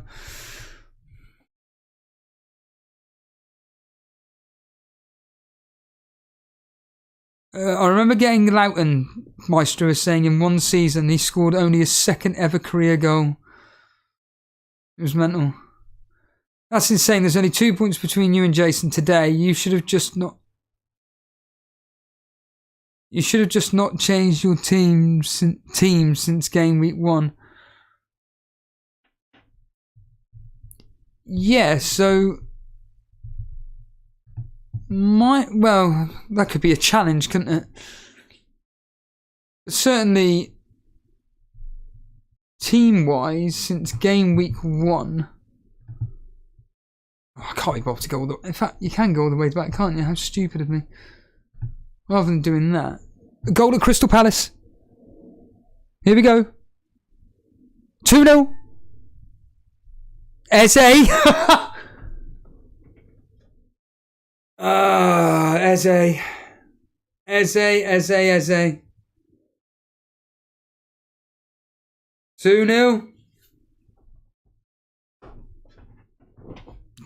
I remember getting Loughton, Maestro was saying, in one season he scored only his 2nd ever career goal. It was mental. That's insane. There's only 2 points between you and Jason today. You should have just not... You should have just not changed your team since game week 1. Yeah, so that could be a challenge, couldn't it? Certainly, team-wise, since game week 1, I can't be bothered to go all the way. In fact, you can go all the way back, can't you? How stupid of me. Rather than doing that. Goal at Crystal Palace. Here we go. 2-0. Eze. Eze. Eze. 2-0.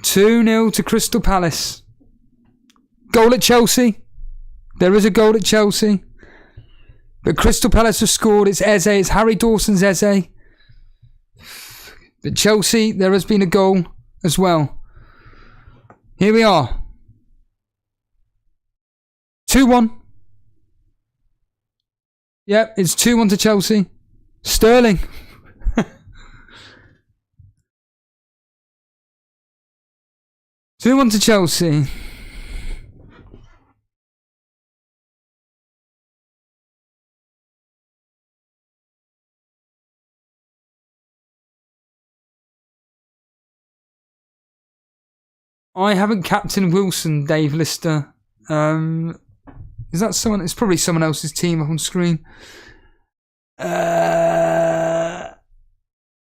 2-0 to Crystal Palace. Goal at Chelsea. There is a goal at Chelsea. But Crystal Palace have scored. It's Eze. It's Harry Dawson's Eze. But Chelsea, there has been a goal as well. Here we are. 2-1. Yep, it's 2-1 to Chelsea. Sterling. Two 2-1 to Chelsea. I haven't captained Wilson, Dave Lister. Is that someone? It's probably someone else's team up on screen. Oh,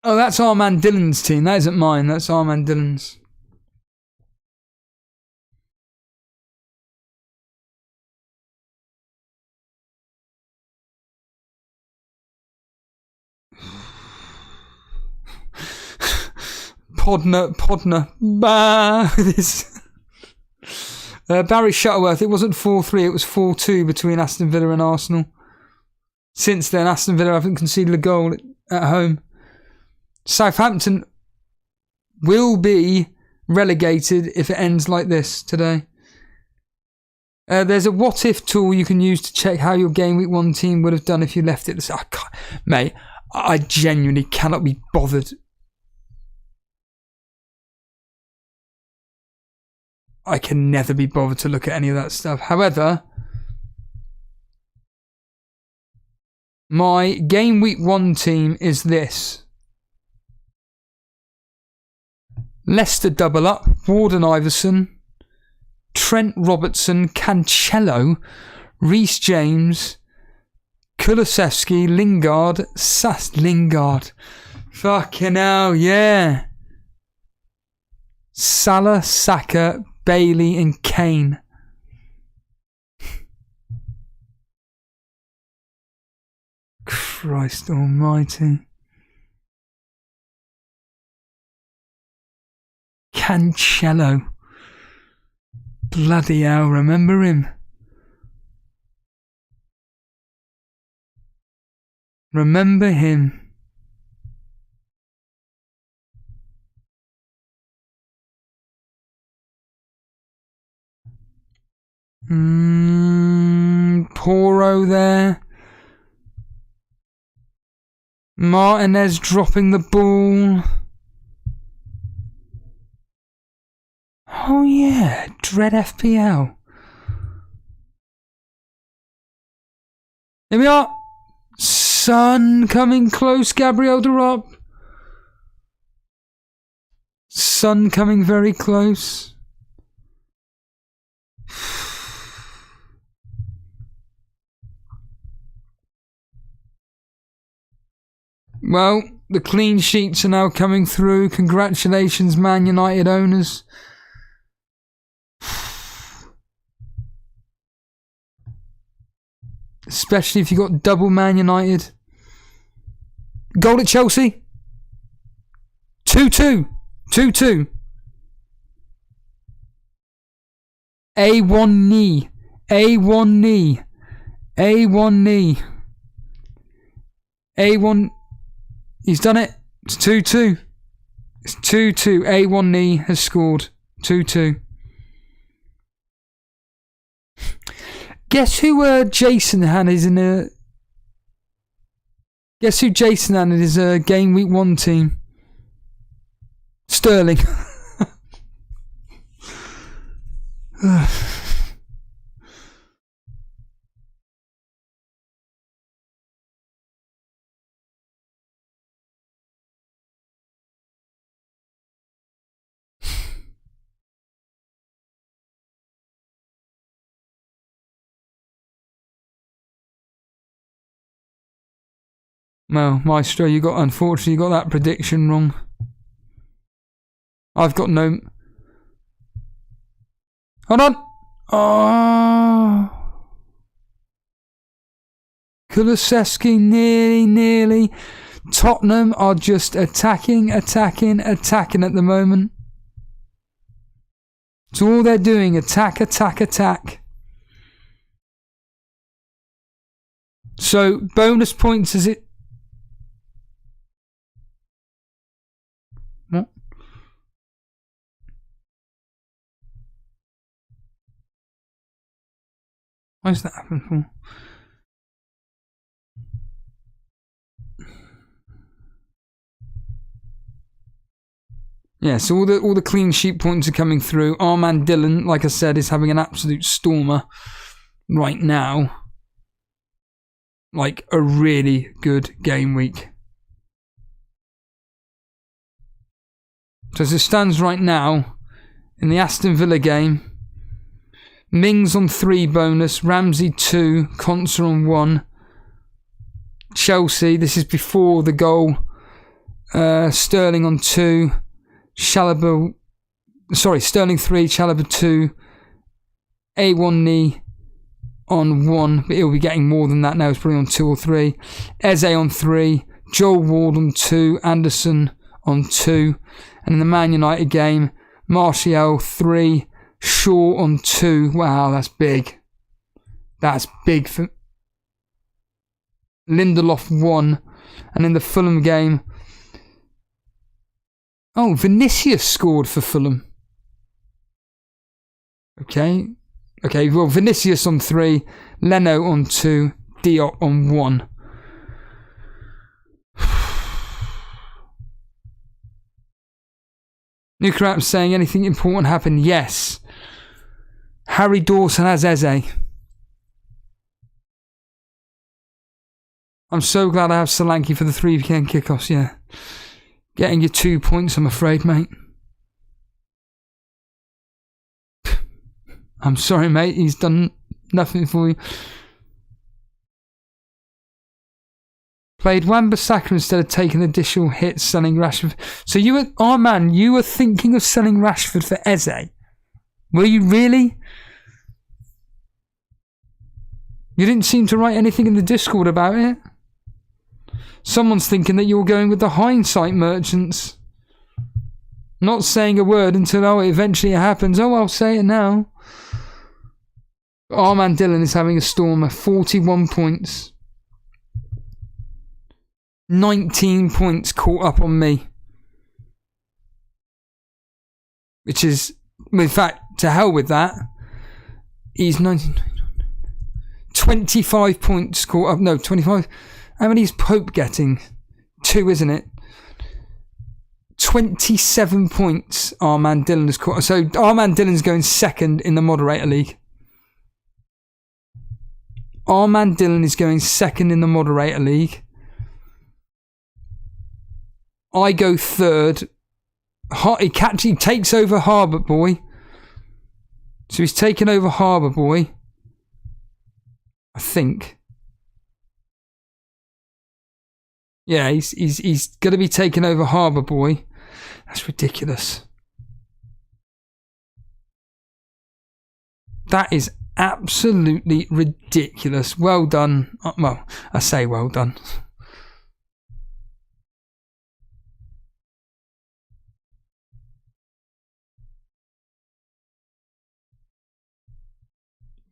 that's our man Dylan's team. That isn't mine. That's our man Dylan's. Podner. Bah! Barry Shuttleworth. It wasn't 4-3, it was 4-2 between Aston Villa and Arsenal. Since then, Aston Villa haven't conceded a goal at home. Southampton will be relegated if it ends like this today. There's a what if tool you can use to check how your game week 1 team would have done if you left it. Mate, I genuinely cannot be bothered. I can never be bothered to look at any of that stuff. However, my game week 1 team is this. Leicester double up, Warden Iverson, Trent Robertson, Cancelo, Reece James, Kulusevski, Lingard, Lingard. Fucking hell, yeah. Salah, Saka, Bailey and Kane. Christ almighty. Cancelo. Bloody hell, remember him? Remember him. Poro there. Martinez dropping the ball. Oh yeah, dread FPL. Here we are. Son coming close, Gabriel Derop. Son coming very close. Well, the clean sheets are now coming through. Congratulations, Man United owners. Especially if you got double Man United. Goal at Chelsea. 2-2. 2-2. A1 knee. A1 knee. A1 knee. A1. He's done it. It's 2-2. It's 2-2. A1 knee has scored. 2-2. Guess who Jason had is in a... Guess who Jason had in his game week 1 team? Sterling. Well, Maestro, unfortunately, you got that prediction wrong. I've got no... Hold on! Oh... Kulusevski, nearly. Tottenham are just attacking at the moment. It's all they're doing, attack. So, bonus points, is it... What? Why is that happening for? Yeah, so all the clean sheet points are coming through. Our man Dylan, like I said, is having an absolute stormer right now. Like a really good game week. So as it stands right now, in the Aston Villa game, Mings on 3 bonus, Ramsey 2, Konsa on 1. Chelsea, this is before the goal. Sterling on 2. Sterling 3, Chalobah 2. A1 on 1, but he'll be getting more than that now. It's probably on 2 or 3. Eze on 3. Joel Ward on 2. Anderson on 2. And in the Man United game, Martial 3. Shaw on 2. Wow, that's big. That's big for Lindelof 1. And in the Fulham game, oh, Vinicius scored for Fulham. Okay, well, Vinicius on 3, Leno on 2, Diop on 1. Nukrap saying anything important happened? Yes. Harry Dawson has Eze. I'm so glad I have Solanke for the 3 weekend kickoffs, yeah. Getting you 2 points, I'm afraid, mate. I'm sorry, mate. He's done nothing for you. Played Wan-Bissaka instead of taking additional hits, selling Rashford. So you were thinking of selling Rashford for Eze? Were you really? You didn't seem to write anything in the Discord about it. Someone's thinking that you're going with the hindsight merchants. Not saying a word until eventually it happens. Oh, I'll say it now. Our man Dylan is having a stormer. 41 points. 19 points caught up on me. Which is, in fact, to hell with that. He's 19. 25 points caught up. No, 25. How many is Pope getting? 2, isn't it? 27 points our man Dylan has caught. So our man Dylan's going second in the Moderator League. Our man Dylan is going second in the Moderator League. I go third. He takes over Harbour Boy. So he's taken over Harbour Boy. I think. Yeah, he's going to be taking over Harbour Boy. That's ridiculous. That is absolutely ridiculous. Well done. Well, I say well done.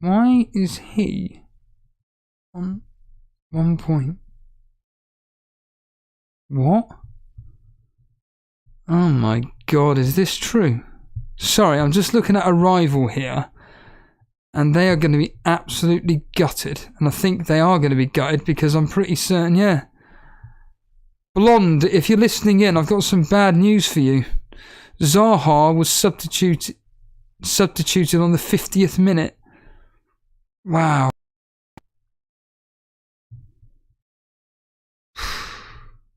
Why is he on 1 point? What? Oh my god, is this true? Sorry, I'm just looking at a rival here. And they are going to be absolutely gutted. And I think they are going to be gutted because I'm pretty certain, yeah. Blonde, if you're listening in, I've got some bad news for you. Zaha was substituted on the 50th minute. Wow.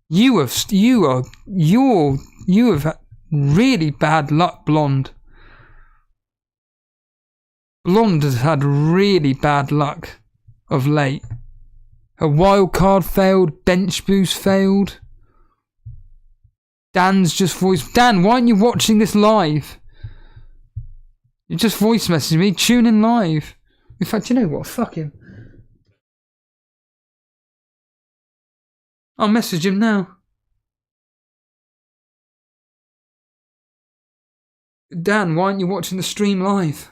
You have had really bad luck, Blonde. Blonde has had really bad luck of late. Her wild card failed, bench boost failed. Dan's just Dan, why aren't you watching this live? You just voice messaged me, tune in live. In fact, you know what? Fuck him. I'll message him now. Dan, why aren't you watching the stream live?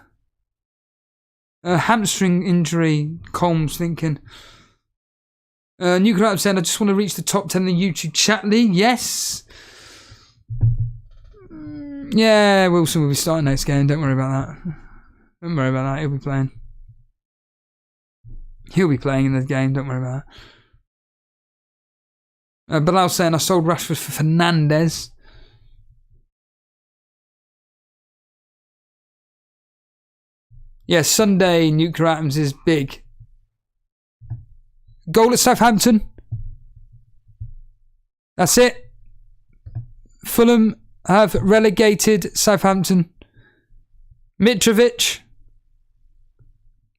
Hamstring injury, Colm's thinking. Nuclear saying, I just want to reach the top 10 in the YouTube chat league. Yes. Yeah, Wilson will be starting next game. Don't worry about that. Don't worry about that. He'll be playing. He'll be playing in the game. Don't worry about that. Bilal saying, I sold Rashford for Fernandes. Yeah, Sunday, Nuclear Atoms is big. Goal at Southampton. That's it. Fulham have relegated Southampton. Mitrovic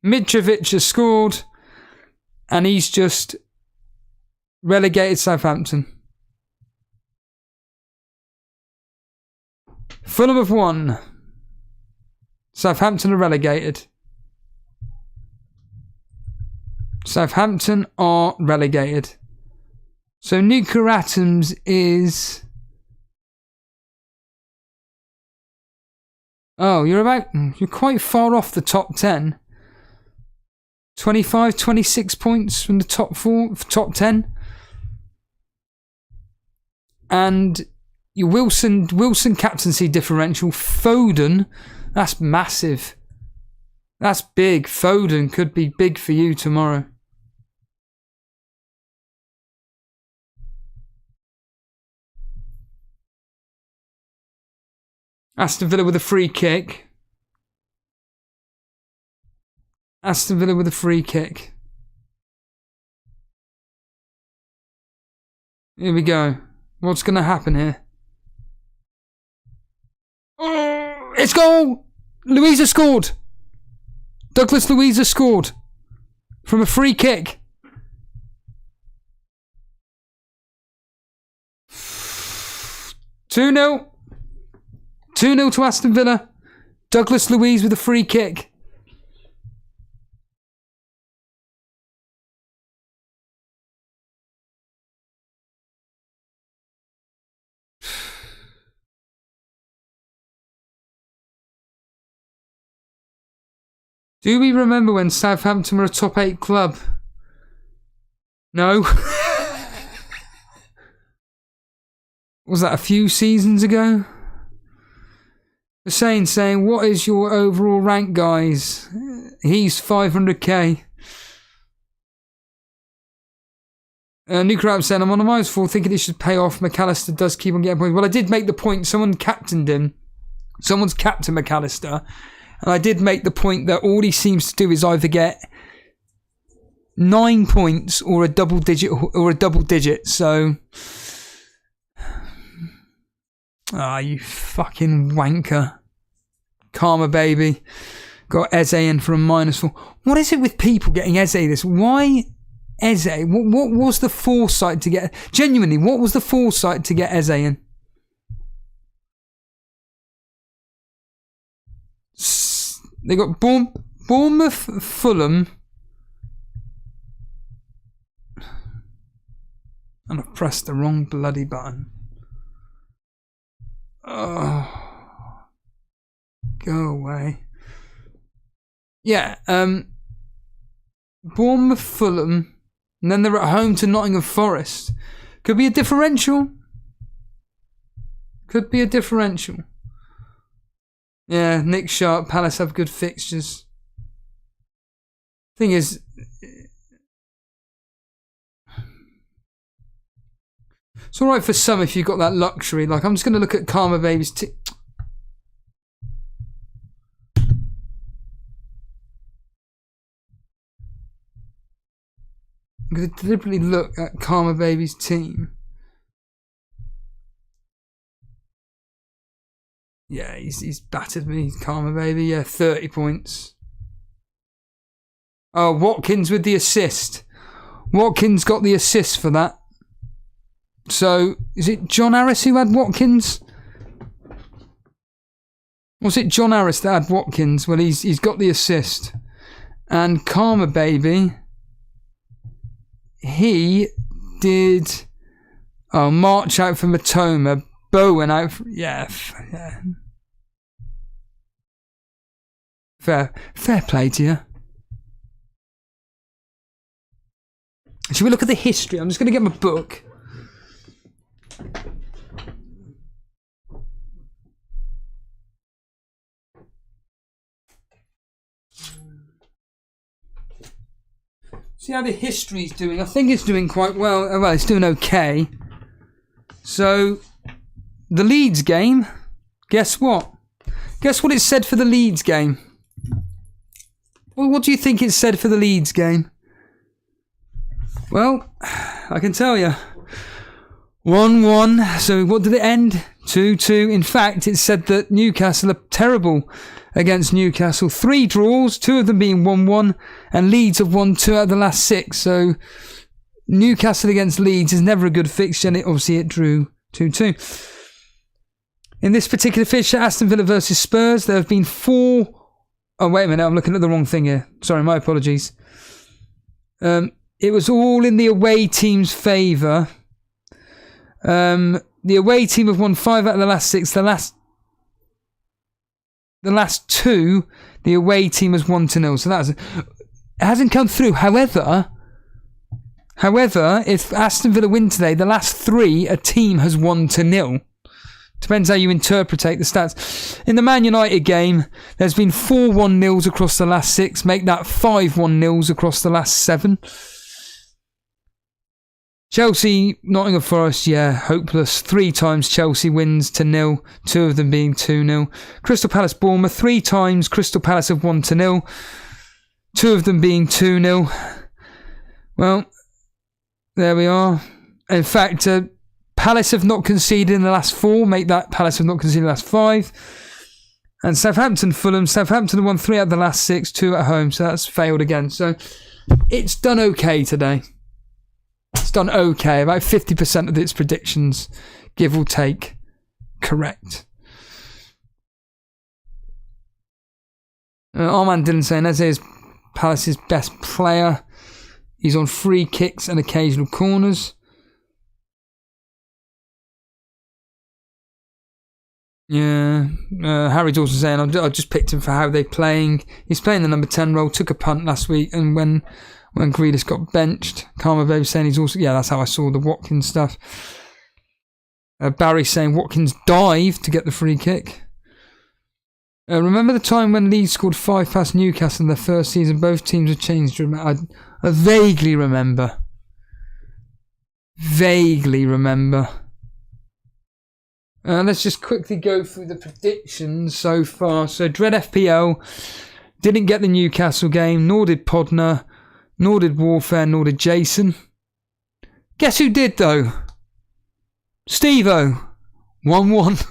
has scored. And he's just relegated Southampton. Fulham have won. Southampton are relegated. Southampton are relegated. So Nuclear Atoms is... Oh, you're quite far off the top 10. 25, 26 points from the top 10. And your Wilson captaincy differential, Foden, that's massive. That's big. Foden could be big for you tomorrow. Aston Villa with a free kick. Aston Villa with a free kick. Here we go. What's going to happen here? Oh, it's goal! Louisa scored. Douglas Louisa scored from a free kick. Two 2-0 to Aston Villa. Douglas Luiz with a free kick. Do we remember when Southampton were a top 8 club? No. Was that a few seasons ago? Hussein saying, what is your overall rank, guys? He's 500k. Nuclear saying, I'm on a minus 4, thinking it should pay off. McAllister does keep on getting points. Well, I did make the point. Someone captained him. Someone's captained McAllister. And I did make the point that all he seems to do is either get 9 points or a double digit. So, you fucking wanker. Karma baby. Got Eze in for a minus 4. What is it with people getting Eze this? Why Eze? What was the foresight to get... Genuinely, what was the foresight to get Eze in? They got Bournemouth, Fulham. And I've pressed the wrong bloody button. Oh. Go away. Yeah, Bournemouth, Fulham. And then they're at home to Nottingham Forest. Could be a differential. Could be a differential. Yeah, Nick Sharp, Palace have good fixtures. Thing is, it's alright for some if you've got that luxury. Like, I'm just going to look at Karma Baby's team. I'm going to deliberately look at Karma Baby's team. Yeah, he's battered me, Karma Baby. Yeah, 30 points. Oh, Watkins with the assist. Watkins got the assist for that. So, is it John Harris who had Watkins? Was it John Harris that had Watkins? Well, he's got the assist. And Karma Baby, he did... Oh, March out for Matoma. Bowen out for... Yeah. Fair play to you. Should we look at the history? I'm just going to get my book. See how the history's doing. I think it's doing quite well. Well, it's doing okay. So, the Leeds game, guess what? Guess what it said for the Leeds game? Well, what do you think it said for the Leeds game? Well, I can tell you. 1-1. So what did it end? 2-2. In fact, it said that Newcastle are terrible against Newcastle. 3 draws, 2 of them being 1-1, and Leeds have won 2 out of the last 6. So Newcastle against Leeds is never a good fixture, and obviously it drew 2-2. In this particular fixture, Aston Villa versus Spurs, there have been 4... Oh, wait a minute, I'm looking at the wrong thing here. Sorry, my apologies. It was all in the away team's favour. The away team have won 5 out of the last 6. The last 2, the away team has won 2-0. So it hasn't come through. However, if Aston Villa win today, the last 3, a team has won 2-0. Depends how you interpret the stats. In the Man United game, there's been 4 1-0s across the last 6. Make that 5 1-0s across the last 7. Chelsea, Nottingham Forest, yeah, hopeless. 3 times Chelsea wins 2-0, 2 of them being 2-0. Crystal Palace, Bournemouth, 3 times Crystal Palace have won 2-0, 2 of them being 2-0. Well, there we are. In fact, Palace have not conceded in the last 4. Make that Palace have not conceded in the last 5. And Southampton, Fulham. Southampton have won 3 out of the last 6, 2 at home. So that's failed again. So it's done okay today. It's done okay. About 50% of its predictions, give or take, correct. Armand Dillon saying Eze is Palace's best player. He's on free kicks and occasional corners. Yeah, Harry's also saying I just picked him for how they're playing. He's playing the number 10 role, took a punt last week, and when Grealish got benched, Karma Babe saying he's also... Yeah, that's how I saw the Watkins stuff. Barry saying Watkins dived to get the free kick. Remember the time when Leeds scored 5 past Newcastle in their first season? Both teams have changed. I vaguely remember. Let's just quickly go through the predictions so far. So, Dread FPL didn't get the Newcastle game, nor did Podner, nor did Warfare, nor did Jason. Guess who did, though? Steve-O. 1-1.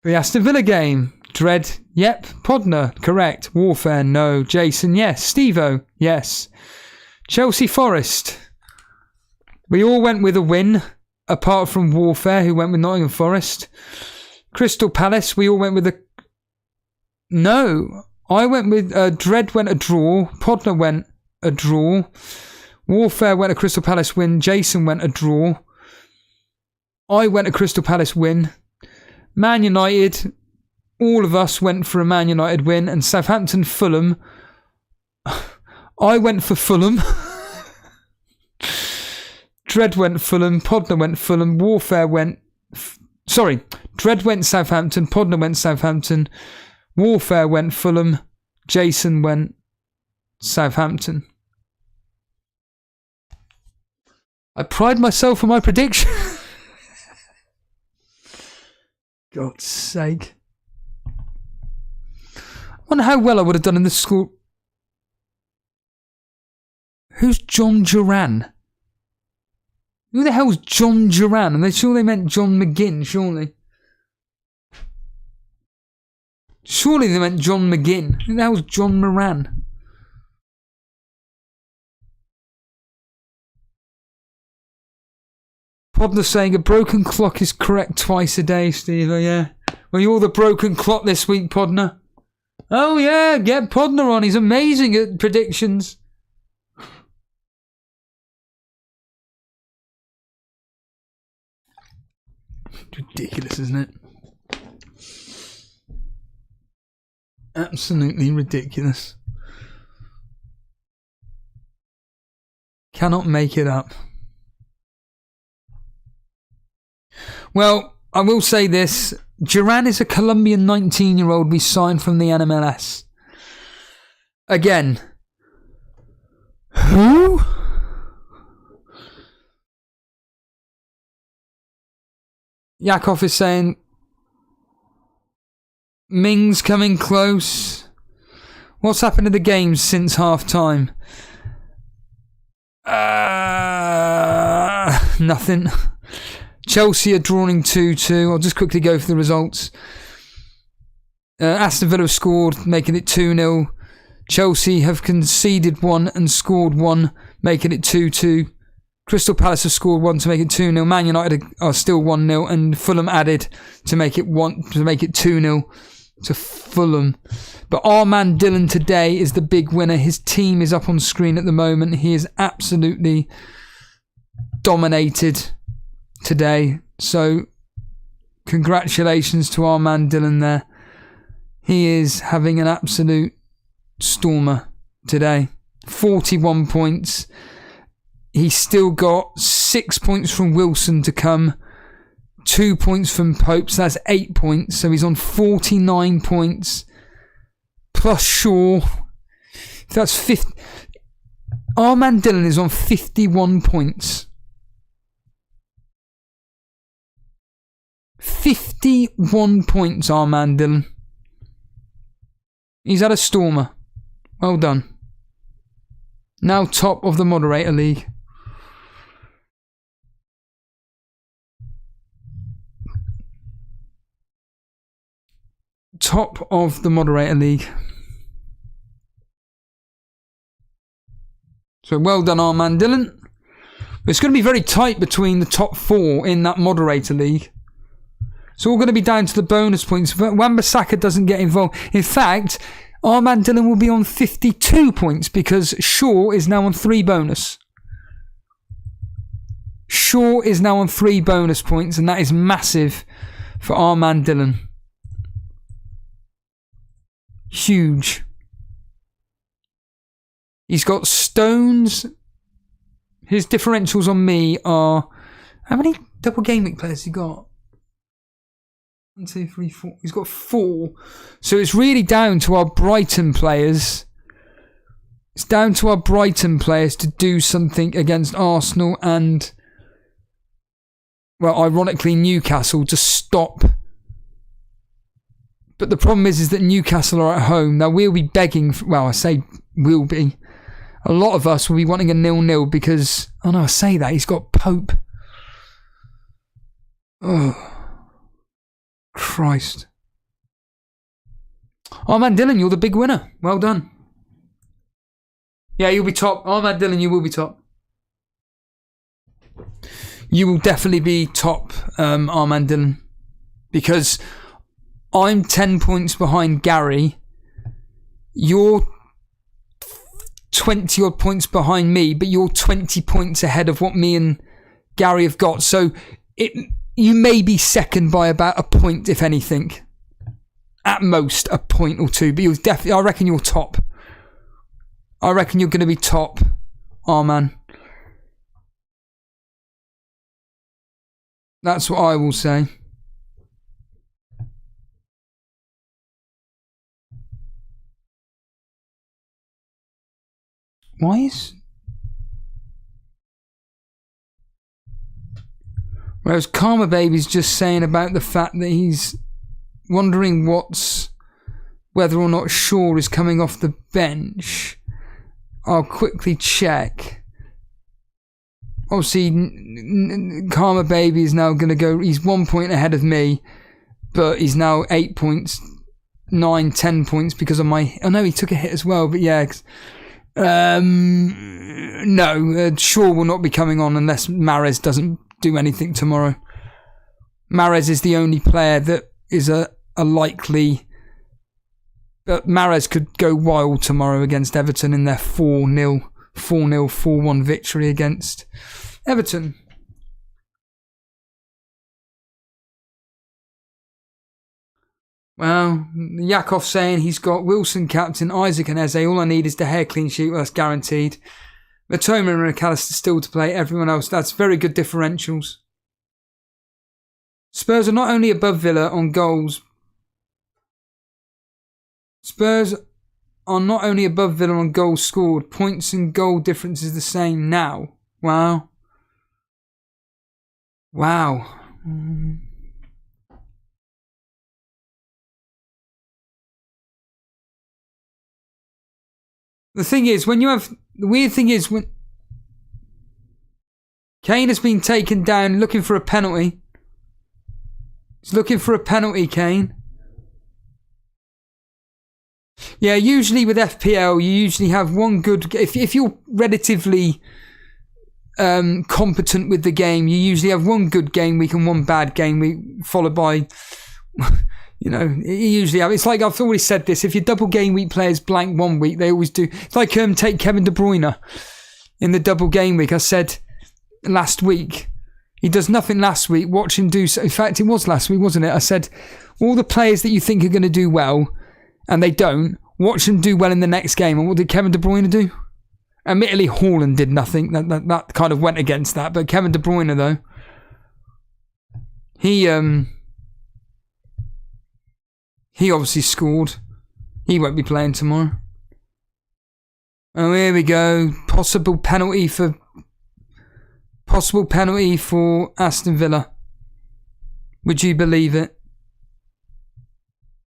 The Aston Villa game. Dread, yep. Podner, correct. Warfare, no. Jason, yes. Steve-O, yes. Chelsea Forest. We all went with a win, apart from Warfare, who went with Nottingham Forest. Crystal Palace, we all went with a... No, I went with... Dread went a draw. Podner went a draw. Warfare went a Crystal Palace win. Jason went a draw. I went a Crystal Palace win. Man United, all of us went for a Man United win. And Southampton, Fulham, I went for Fulham. Dread went Fulham, Podner went Fulham, Warfare went... Dread went Southampton, Podner went Southampton, Warfare went Fulham, Jason went Southampton. I pride myself on my prediction. God's sake. I wonder how well I would have done in the school. Who's John Duran? Who the hell's John Duran? And they surely meant John McGinn, surely. Surely they meant John McGinn. Who the hell's John Moran? Podner saying a broken clock is correct twice a day, Steve. Oh, yeah. Well, you're the broken clock this week, Podner. Oh, yeah. Get Podner on. He's amazing at predictions. Ridiculous, isn't it? Absolutely ridiculous. Cannot make it up. Well, I will say this. Duran is a Colombian 19-year-old we signed from the NMLS. Again. Who? Yakov is saying Ming's coming close. What's happened to the games since half-time? Nothing. Chelsea are drawing 2-2. I'll just quickly go for the results. Aston Villa have scored, making it 2-0. Chelsea have conceded 1 and scored 1, making it 2-2. Crystal Palace have scored 1 to make it 2-0. Man United are still 1-0, and Fulham added to make it 2-0 to Fulham. But our man Dylan today is the big winner. His team is up on screen at the moment. He is absolutely dominated today. So congratulations to our man Dylan there. He is having an absolute stormer today. 41 points. He's still got 6 points from Wilson to come, 2 points from Pope, so that's 8 points. So he's on 49 points, plus Shaw. That's 50. Our man Dylan is on 51 points. 51 points, our man Dylan. He's had a stormer. Well done. Now top of the Moderator League. Top of the Moderator League. So well done, our man Dylan. It's going to be very tight between the top 4 in that Moderator League. It's all going to be down to the bonus points. But Wan-Bissaka doesn't get involved. In fact, our man Dylan will be on 52 points because Shaw is now on 3 bonus. Shaw is now on 3 bonus points, and that is massive for our man Dylan. Huge. He's got Stones. His differentials on me are... How many double game week players has he got? 1, 2, 3, 4. He's got 4. So it's really down to our Brighton players. It's down to our Brighton players to do something against Arsenal and, well, ironically, Newcastle to stop. But the problem is that Newcastle are at home. Now, we'll be begging... Well, I say will be. A lot of us will be wanting a 0-0 because... Oh, no, I say that. He's got Pope. Oh... Christ. Oh man Dylan, you're the big winner. Well done. Yeah, you'll be top. Oh man Dylan, you will be top. You will definitely be top, our man Dylan. Because I'm 10 points behind Gary. You're 20 odd points behind me, but you're 20 points ahead of what me and Gary have got. So you may be second by about a point, if anything. At most, a point or two. But you'll definitely, I reckon you're top. I reckon you're going to be top. Oh, man. That's what I will say. Why is... Whereas Karma Baby's just saying about the fact that he's wondering whether or not Shaw is coming off the bench. I'll quickly check. Obviously, Karma Baby is now going to go... He's 1 point ahead of me, but he's now 8 points, 9, 10 points because of my... Oh no, he took a hit as well, but yeah... No, Shaw will not be coming on unless Mahrez doesn't do anything tomorrow. Mahrez is the only player that is a likely... But Mahrez could go wild tomorrow against Everton in their 4-0, 4-1 victory against Everton. Well, Yakov saying he's got Wilson captain, Isaac and Eze. All I need is the hair clean sheet. Well, that's guaranteed. Matoma and McAllister still to play. Everyone else, that's very good differentials. Spurs are not only above Villa on goals. Spurs are not only above Villa on goals scored. Points and goal difference is the same now. Wow. Wow. The thing is, the weird thing is, when Kane has been taken down looking for a penalty. He's looking for a penalty, Kane. Yeah, usually with FPL, you usually have one good... If you're relatively competent with the game, you usually have one good game week and one bad game week, followed by... You know, you usually have... It's like I've already said this. If your double game week players blank 1 week, they always do. It's like take Kevin De Bruyne in the double game week. I said last week, he does nothing last week. Watch him do... In fact, it was last week, wasn't it? I said, all the players that you think are going to do well, and they don't, watch them do well in the next game. And what did Kevin De Bruyne do? Admittedly, Haaland did nothing. That kind of went against that. But Kevin De Bruyne, though, he obviously scored. He won't be playing tomorrow. Oh, here we go. Possible penalty for Aston Villa. Would you believe it?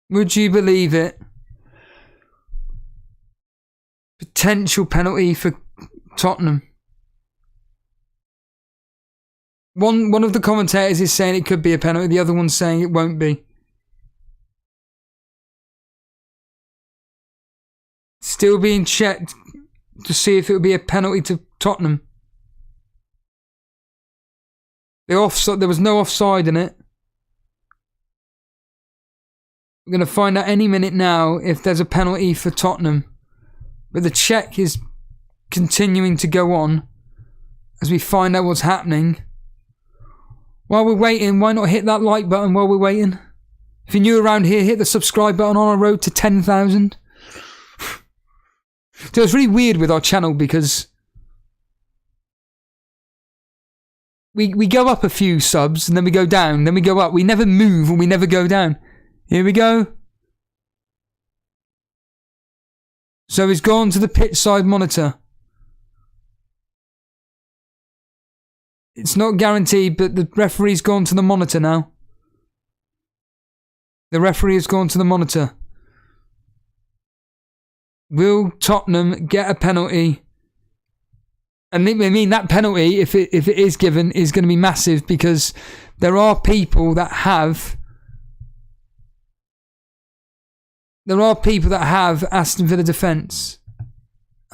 Would you believe it? Potential penalty for Tottenham. One of the commentators is saying it could be a penalty. The other one's saying it won't be. Still being checked to see if it would be a penalty to Tottenham. There was no offside in it. We're going to find out any minute now if there's a penalty for Tottenham. But the check is continuing to go on as we find out what's happening. While we're waiting, why not hit that like button while we're waiting? If you're new around here, hit the subscribe button on our road to 10,000. So it's really weird with our channel because we go up a few subs and then we go down, then we go up. We never move and we never go down. Here we go. So he's gone to the pitch side monitor. It's not guaranteed, but the referee's gone to the monitor now. The referee has gone to the monitor. Will Tottenham get a penalty? And I mean, that penalty, if it is given, is going to be massive because there are people that have Aston Villa defence.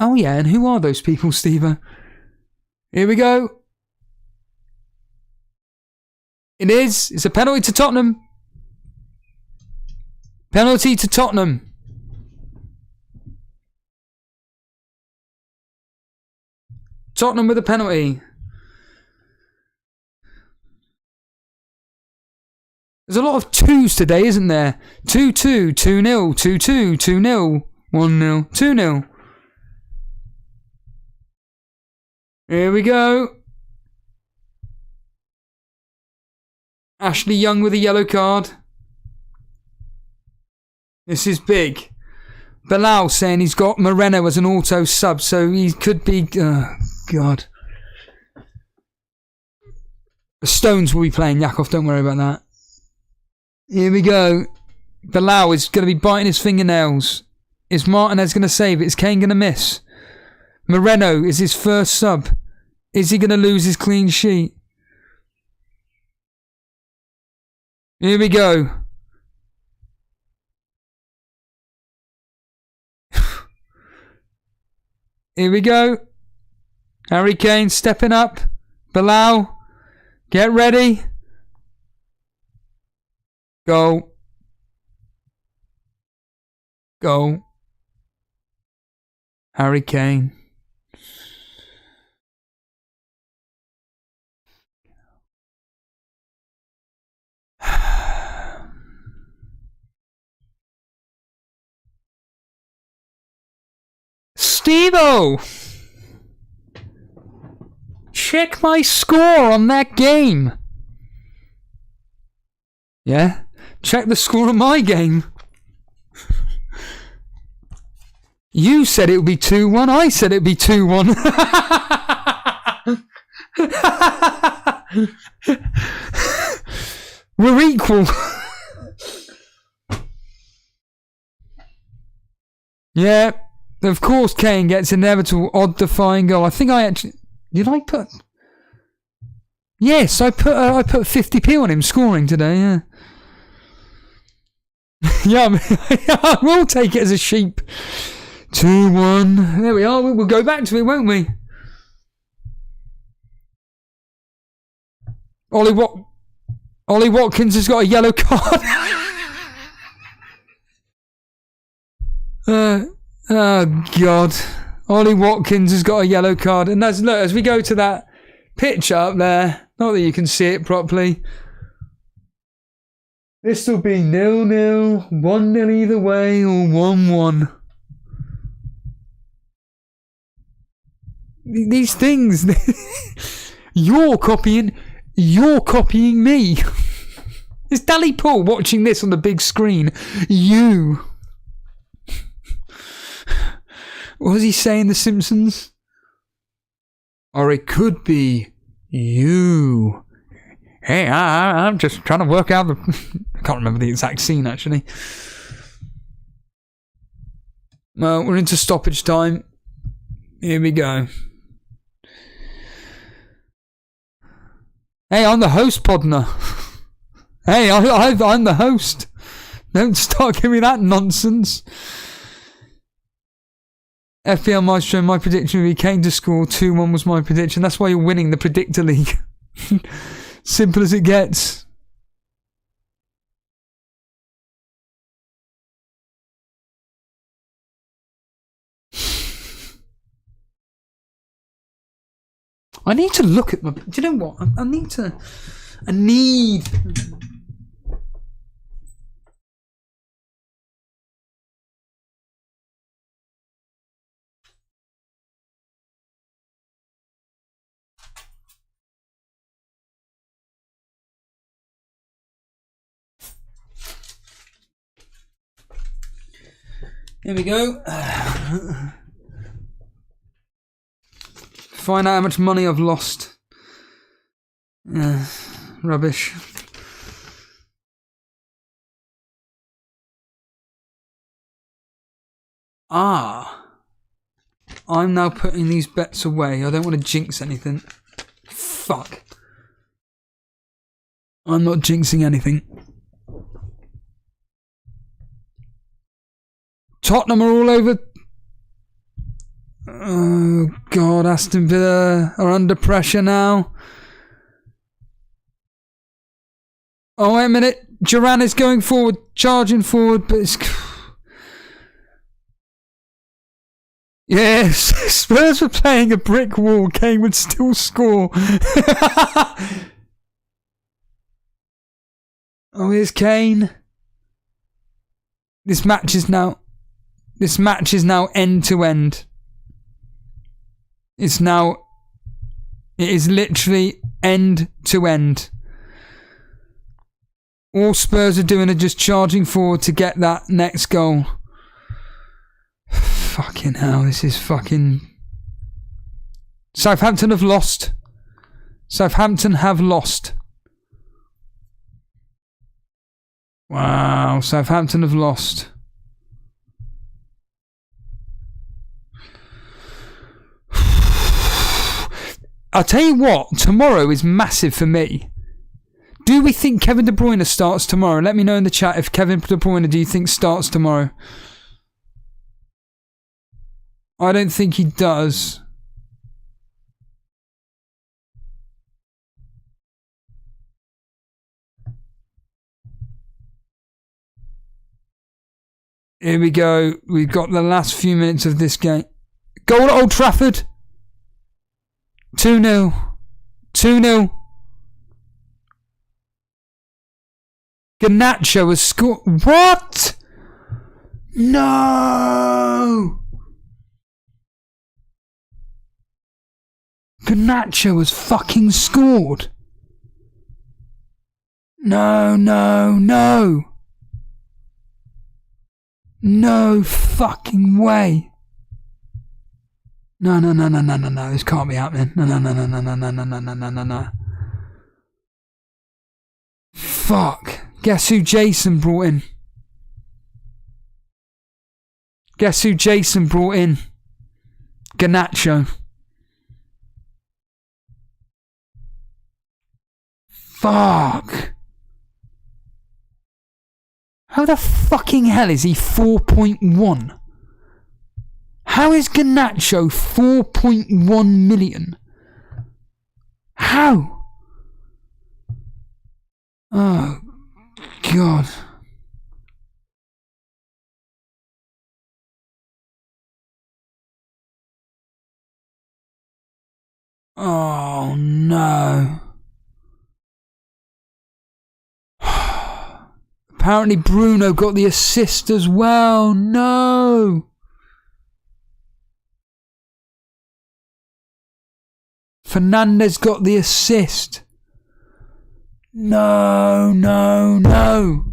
Oh yeah, and who are those people, Steve? Here we go. It's a penalty to Tottenham. Penalty to Tottenham. Tottenham with a penalty. There's a lot of twos today, isn't there? 2-2, 2-0, 2-2, 2-0, 1-0, 2-0. Here we go. Ashley Young with a yellow card. This is big. Bilal saying he's got Moreno as an auto sub, so he could be... God. The Stones will be playing Yakov, don't worry about that. Here we go. Bilal is going to be biting his fingernails. Is Martinez going to save it? Is Kane going to miss? Moreno is his first sub. Is he going to lose his clean sheet? Here we go. Here we go. Harry Kane stepping up. Bilal, get ready. Go. Go. Harry Kane. Steve-O! Check my score on that game. Yeah? Check the score on my game. You said it would be 2-1. I said it would be 2-1. We're equal. Yeah. Of course Kane gets inevitable odd-defying goal. I think I actually... Did I put... Yes, I put 50p on him scoring today, yeah. Yeah, I will take it as a sheep. 2-1. There we are. We'll go back to it, won't we? Ollie Watkins has got a yellow card. Oh, God. Ollie Watkins has got a yellow card. And look, as we go to that picture up there, not that you can see it properly, this will be 0-0, 1-0 either way, or 1-1. These things, you're copying me. Is Dally Paul watching this on the big screen? You. What was he saying, The Simpsons? Or it could be you. Hey, I'm just trying to work out the... I can't remember the exact scene, actually. Well, we're into stoppage time. Here we go. Hey, I'm the host, Podner. Hey, I'm the host. Don't start giving me that nonsense. FPL Maestro, my prediction would be Kane to score. 2-1 was my prediction. That's why you're winning the Predictor League. Simple as it gets. I need to look at my... Do you know what? I need... Here we go. Find out how much money I've lost. Rubbish. I'm now putting these bets away. I don't want to jinx anything. Fuck. I'm not jinxing anything. Tottenham are all over. Oh, God. Aston Villa are under pressure now. Oh, wait a minute. Duran is going forward, charging forward, but it's... Yes, Spurs were playing a brick wall. Kane would still score. Oh, here's Kane. This match is now end to end. It is literally end to end. All Spurs are doing are just charging forward to get that next goal. Fucking hell, this is fucking... Southampton have lost. Southampton have lost. Wow, Southampton have lost. I'll tell you what, tomorrow is massive for me. Do we think Kevin De Bruyne starts tomorrow? Let me know in the chat if Kevin De Bruyne do you think starts tomorrow. I don't think he does. Here we go. We've got the last few minutes of this game. Goal at Old Trafford. 2-0. 2-0. Garnacho has scored. What? No. Garnacho has fucking scored. No, no, no. No fucking way. No, no, no, no, no, no, no. This can't be happening. No, no, no, no, no, no, no, no, no, no, no, no, no. Fuck. Guess who Jason brought in? Guess who Jason brought in? Garnacho. Fuck. How the fucking hell is he 4.1? How is Garnacho 4.1 million? How? Oh, God. Oh, no. Apparently Bruno got the assist as well. No. Fernandes got the assist. No, no, no.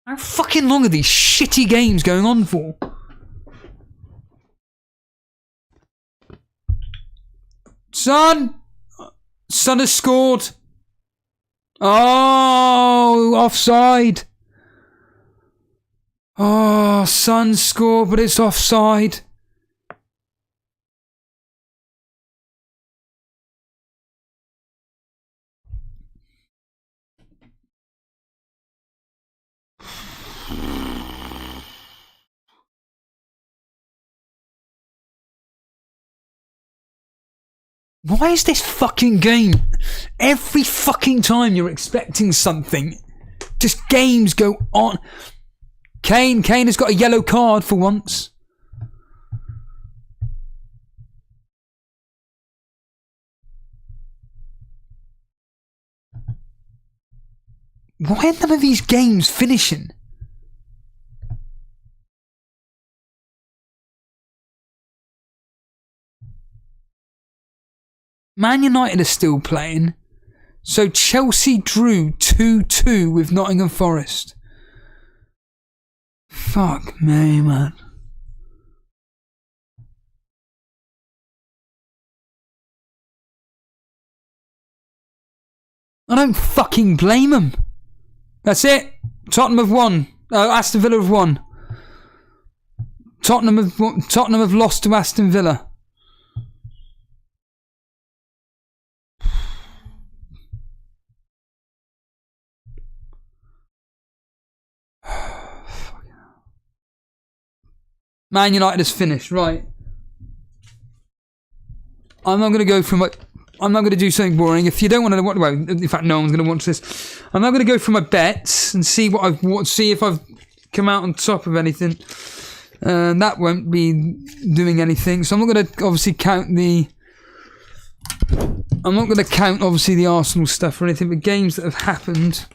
How fucking long are these shitty games going on for? Son has scored. Oh, offside. Oh, Son scored, but it's offside. Why is this fucking game, every fucking time you're expecting something, just games go on. Kane has got a yellow card for once. Why are none of these games finishing? Man United are still playing. So Chelsea drew 2-2 with Nottingham Forest. Fuck me, man. I don't fucking blame them. That's it. Tottenham have won. Aston Villa have won. Tottenham have lost to Aston Villa. Man United has finished, right. I'm not going to go for my... I'm not going to do something boring. If you don't want to... Well, in fact, no one's going to watch this. I'm not going to go for my bets and see see if I've come out on top of anything. That won't be doing anything. So I'm not going to obviously count the... I'm not going to count, obviously, the Arsenal stuff or anything, but games that have happened.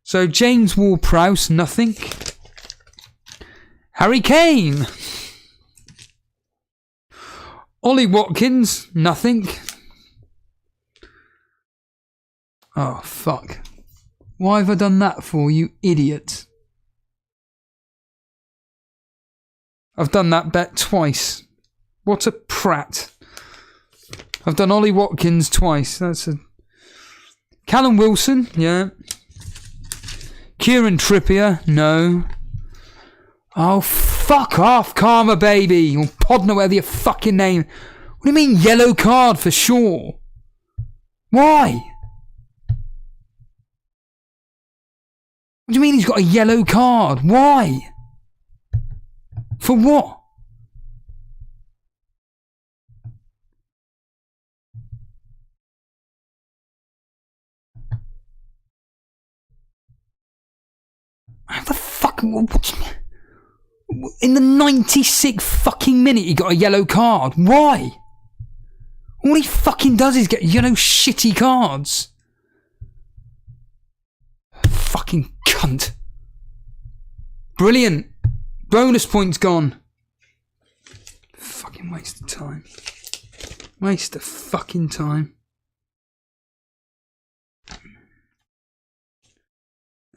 So, James Ward-Prowse, nothing. Harry Kane. Ollie Watkins, nothing. Oh, fuck. Why have I done that for, you idiot? I've done that bet twice. What a prat. I've done Ollie Watkins twice. That's a... Callum Wilson, yeah. Kieran Trippier, no. Oh, fuck off, Karma Baby. Or Podner, whatever your fucking name. What do you mean yellow card for sure? Why? What do you mean he's got a yellow card? Why? For what? How the fuck? What do you mean? In the 96th fucking minute he got a yellow card. Why? All he fucking does is get yellow shitty cards. Fucking cunt. Brilliant. Bonus points gone. Fucking waste of time. Waste of fucking time.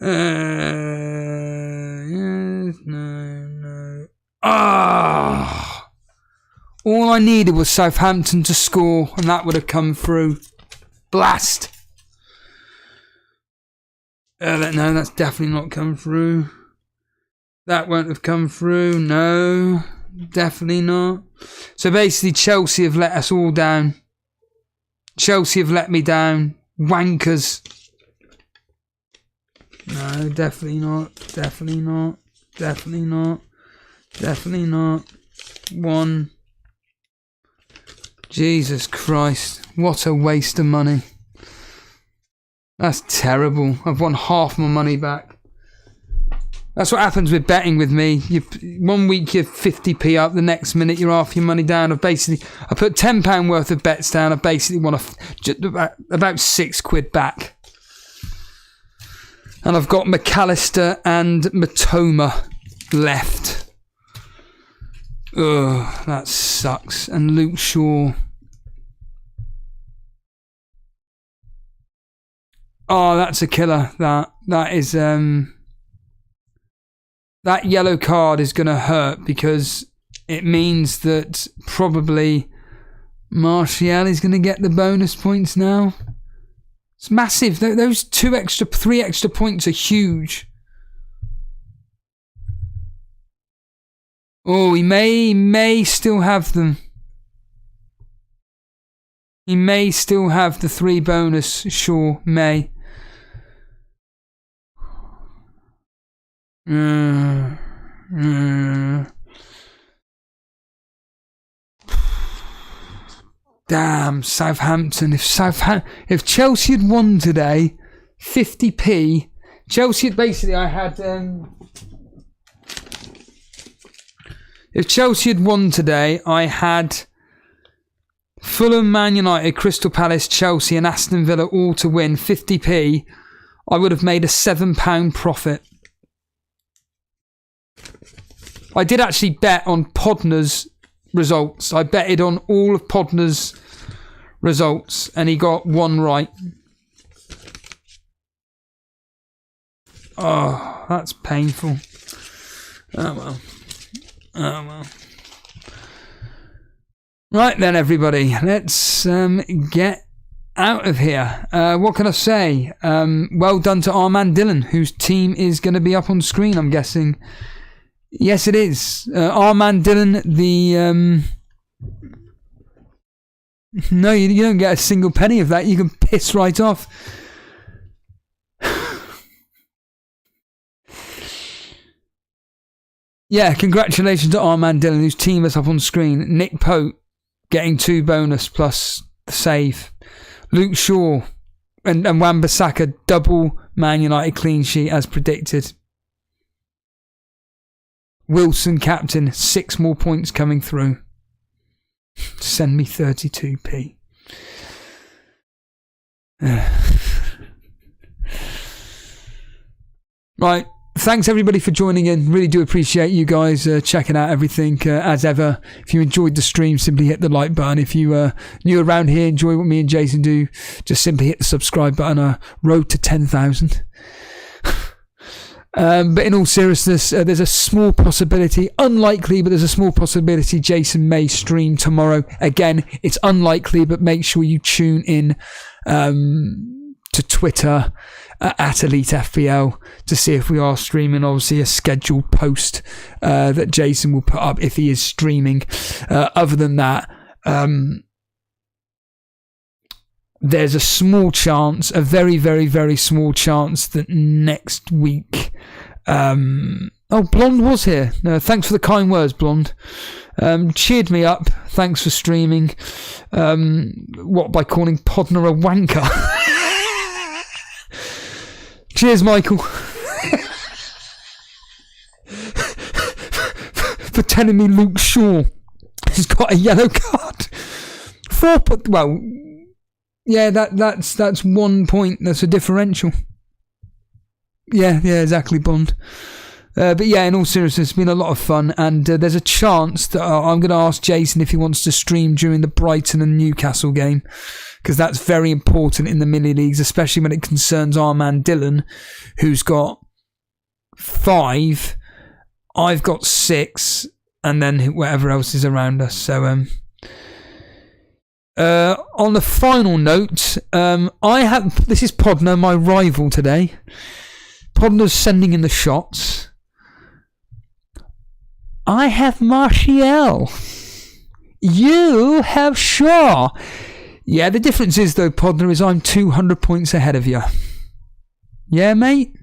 Yes, no. Ah! All I needed was Southampton to score, and that would have come through. Blast! No, that's definitely not come through. That won't have come through. No, definitely not. So basically, Chelsea have let us all down. Chelsea have let me down. Wankers. No, definitely not. Definitely not. Definitely not. Definitely not. One. Jesus Christ. What a waste of money. That's terrible. I've won half my money back. That's what happens with betting with me. One week you're 50p up, the next minute you're half your money down. I put £10 worth of bets down. I basically won about £6 back. And I've got McAllister and Matoma left. Ugh, that sucks. And Luke Shaw. Oh, that's a killer. That is that yellow card is going to hurt because it means that probably Martial is going to get the bonus points now. It's massive. Those 3 extra points are huge. Oh, he may still have them. He may still have the 3 bonus. Sure, may. Damn, Southampton. If Chelsea had won today, 50p. Chelsea had basically, if Chelsea had won today, I had Fulham, Man United, Crystal Palace, Chelsea and Aston Villa all to win 50p. I would have made a £7 profit. I did actually bet on Podner's results. I betted on all of Podner's results and he got 1 right. Oh, that's painful. Oh well. Right then, everybody, let's get out of here. What can I say? Well done to Armand Dillon, whose team is going to be up on screen, I'm guessing. Yes, it is. Armand Dillon, the... No, you don't get a single penny of that. You can piss right off. Yeah, congratulations to Armand Dillon, whose team is up on screen. Nick Pope getting 2 bonus plus the save. Luke Shaw and Wan-Bissaka double Man United clean sheet as predicted. Wilson captain, 6 more points coming through. Send me 32p. Right, thanks everybody for joining in. Really do appreciate you guys checking out everything as ever. If you enjoyed the stream, simply hit the like button. If you new around here, enjoy what me and Jason do, just simply hit the subscribe button. Road to 10,000. But in all seriousness, there's a small possibility, unlikely, but there's a small possibility Jason may stream tomorrow. Again, it's unlikely, but make sure you tune in to Twitter at Elite FPL to see if we are streaming. Obviously, a scheduled post that Jason will put up if he is streaming. Other than that, there's a small chance, a very, very, very small chance that next week. Blonde was here. Thanks for the kind words, Blonde. Cheered me up. Thanks for streaming. By calling Podner a wanker? Cheers, Michael. For telling me Luke Shaw has got a yellow card. That's 1 point. That's a differential. Yeah, exactly, Bond. But yeah, in all seriousness, it's been a lot of fun, and there's a chance that I'm going to ask Jason if he wants to stream during the Brighton and Newcastle game, because that's very important in the mini leagues, especially when it concerns our man Dylan, who's got 5. I've got 6, and then whatever else is around us. So, on the final note, this is Podner, my rival today. Podner's sending in the shots. I have Martial. You have Shaw. Yeah, the difference is, though, Podner, is I'm 200 points ahead of you. Yeah, mate?